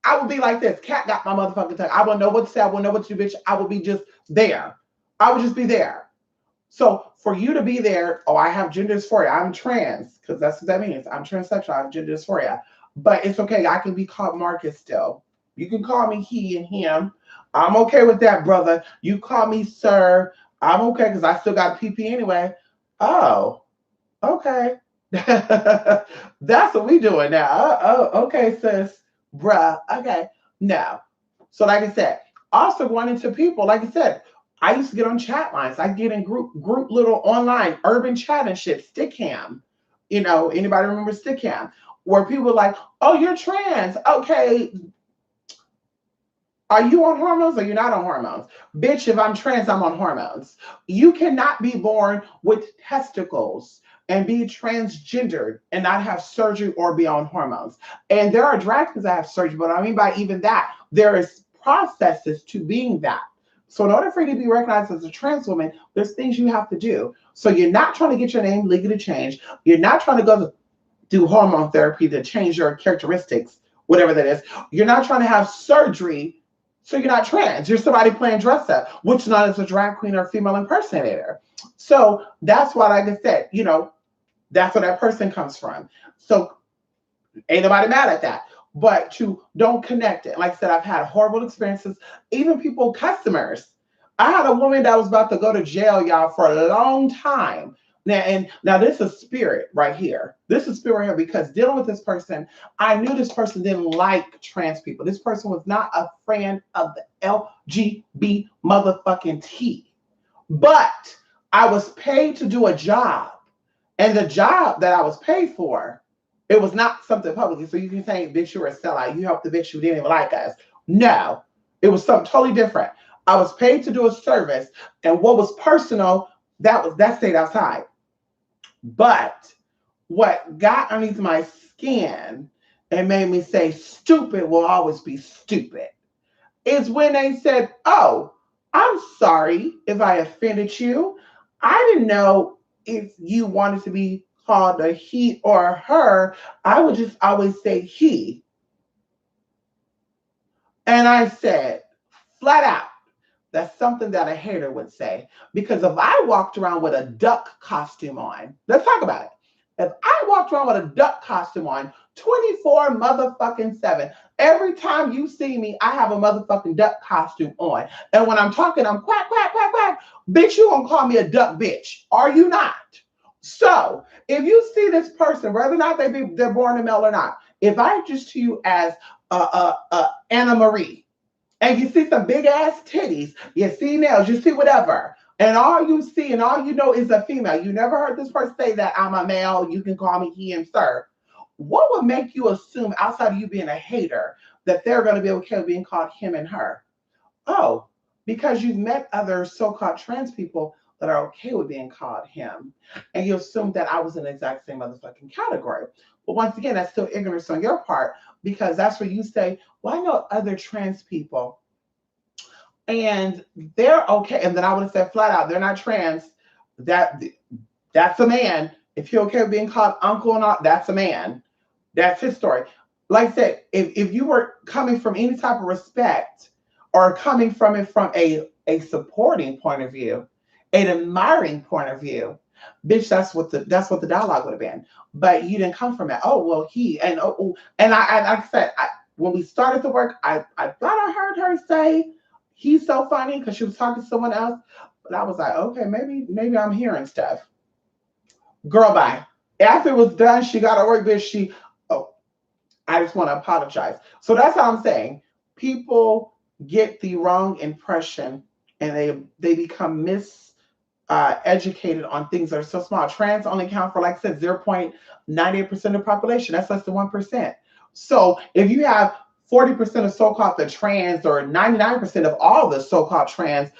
I would be like this. Cat got my motherfucking tongue. I wouldn't know what to say. I wouldn't know what to do, bitch. I would be just there. I would just be there. So for you to be there, oh, I have gender dysphoria. I'm trans, because that's what that means. I'm transsexual. I have gender dysphoria. But it's okay. I can be called Marcus still. You can call me he and him. I'm okay with that, brother. You call me sir. I'm okay, because I still got a PP anyway. Oh, okay. That's what we doing now. Oh, okay, sis. Bruh. Okay. No. So like I said, also going into people, like I said, I used to get on chat lines. I get in group little online urban chat and shit, Stickam. You know, anybody remember Stickam? Where people were like, oh, you're trans. Okay. Are you on hormones or you're not on hormones? Bitch, if I'm trans, I'm on hormones. You cannot be born with testicles and be transgendered and not have surgery or be on hormones. And there are drag queens that have surgery, but I mean by even that, there is processes to being that. So in order for you to be recognized as a trans woman, there's things you have to do. So you're not trying to get your name legally changed. You're not trying to go do hormone therapy to change your characteristics, whatever that is. You're not trying to have surgery. So you're not trans. You're somebody playing dress up, which is not as a drag queen or female impersonator. So that's why, like I said, you know, that's where that person comes from. So ain't nobody mad at that. But to don't connect it. Like I said, I've had horrible experiences. Even people, customers. I had a woman that was about to go to jail, y'all, for a long time. Now this is spirit right here. This is spirit here, because dealing with this person, I knew this person didn't like trans people. This person was not a friend of the LGB motherfucking T. But I was paid to do a job. And the job that I was paid for, it was not something publicly. So you can say, bitch, you were a sellout. You helped the bitch who didn't even like us. No, it was something totally different. I was paid to do a service, and what was personal, that stayed outside. But what got underneath my skin and made me say stupid will always be stupid is when they said, oh, I'm sorry if I offended you. I didn't know if you wanted to be called a he or a her. I would just always say he. And I said, flat out, That's something that a hater would say. Because if I walked around with a duck costume on, let's talk about it. If I walked around with a duck costume on 24 motherfucking 7, every time you see me, I have a motherfucking duck costume on. And when I'm talking, I'm quack, quack, quack, quack. Bitch, you gonna call me a duck bitch. Are you not? So if you see this person, whether or not they're born a male or not, if I introduce to you as Anna Marie, and you see some big ass titties, you see nails, you see whatever, and all you see and all you know is a female. You never heard this person say that I'm a male, you can call me he and sir. What would make you assume, outside of you being a hater, that they're going to be okay with being called him and her? Oh, because you've met other so-called trans people that are okay with being called him. And you assume that I was in the exact same motherfucking category. But once again, that's still ignorance on your part, because that's where you say, well, I know other trans people and they're okay. And then I would have said flat out, they're not trans. That's a man. If you're okay with being called uncle and all, that's a man. That's his story. Like I said, if you were coming from any type of respect or coming from it from a supporting point of view, an admiring point of view, bitch, that's what the dialogue would have been. But you didn't come from that. Oh well, he and and I like I said, when we started the work, I thought I heard her say he's so funny because she was talking to someone else, but I was like, okay, maybe I'm hearing stuff. Girl, bye. After it was done, she got her work, bitch. I just want to apologize. So that's how I'm saying. People get the wrong impression and they become educated on things that are so small. Trans only count for, like I said, 0.98% of the population. That's less than 1%. So if you have 40% of so-called the trans, or 99% of all the so-called trans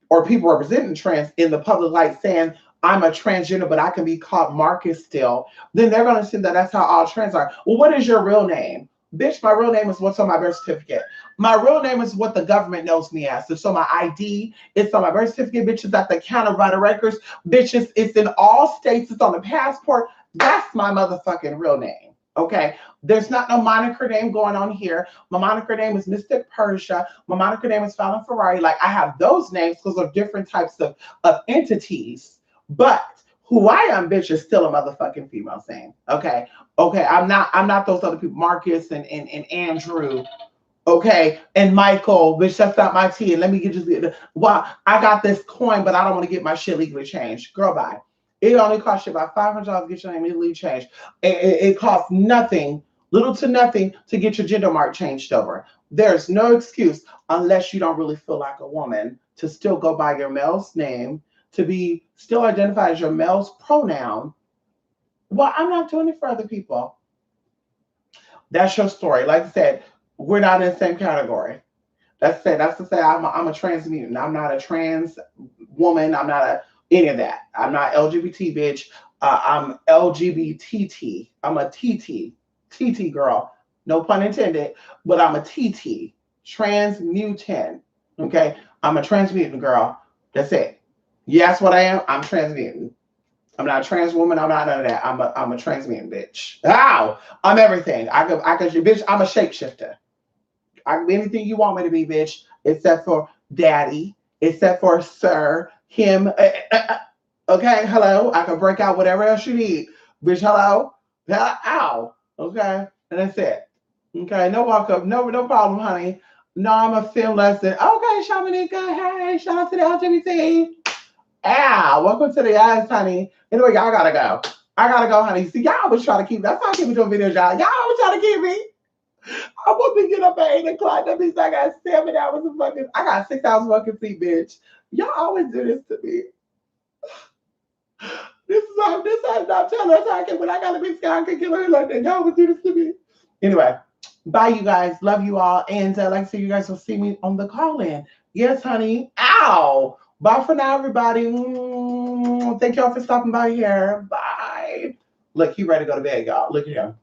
or people representing trans in the public light saying, I'm a transgender, but I can be called Marcus still, then they're going to assume that that's how all trans are. Well, what is your real name? Bitch, my real name is what's on my birth certificate. My real name is what the government knows me as. It's on my ID. It's on my birth certificate. Bitch, it's at the counter by the records. Bitch, it's in all states. It's on the passport. That's my motherfucking real name. Okay, there's not no moniker name going on here. My moniker name is Mystic Persia. My moniker name is Fallon Ferrari. Like, I have those names because of different types of entities. But who I am, bitch, is still a motherfucking female name. Okay. Okay. I'm not those other people, Marcus and Andrew. Okay. And Michael, bitch, that's not my tea. And let me get just well, I got this coin, but I don't want to get my shit legally changed. Girl, bye. It only costs you about $500 to get your name legally changed. It costs nothing, little to nothing, to get your gender mark changed over. There's no excuse, unless you don't really feel like a woman, to still go by your male's name, to be still identified as your male's pronoun. Well, I'm not doing it for other people. That's your story. Like I said, we're not in the same category. That's it. That's to say I'm a trans mutant. I'm not a trans woman. I'm not any of that. I'm not LGBT, bitch. I'm LGBTT. I'm a TT girl. No pun intended, but I'm a TT, trans mutant. Okay, I'm a trans mutant girl. That's it. Yes, what I am. I'm trans mutant. I'm not a trans woman. I'm not none of that. I'm a trans mutant, bitch. Ow! I'm everything. I could, bitch. I'm a shapeshifter. I can be anything you want me to be, bitch, except for daddy, except for sir, him. Okay, hello. I can break out whatever else you need, bitch. Hello. Ow. Okay, and that's it. Okay, no walk up, no problem, honey. No, I'm a film lesson. Okay, Shamanika. Hey, shout out to the LGBT. Ow, welcome to the eyes, honey. Anyway, y'all gotta go. I gotta go, honey. See, y'all always try to keep. That's how I keep doing videos, y'all. Y'all always try to keep me. I want to get up at 8 o'clock. That means I got 7 hours of fucking. I got 6 hours of fucking sleep, bitch. Y'all always do this to me. This is how I'm telling us how I can, when I gotta be scared, I can kill her like that. Y'all always do this to me. Anyway, bye, you guys. Love you all. And like I said, you guys will see me on the call in. Yes, honey. Ow. Bye for now, everybody. Thank y'all for stopping by here. Bye. Look, he ready to go to bed, y'all. Look at him.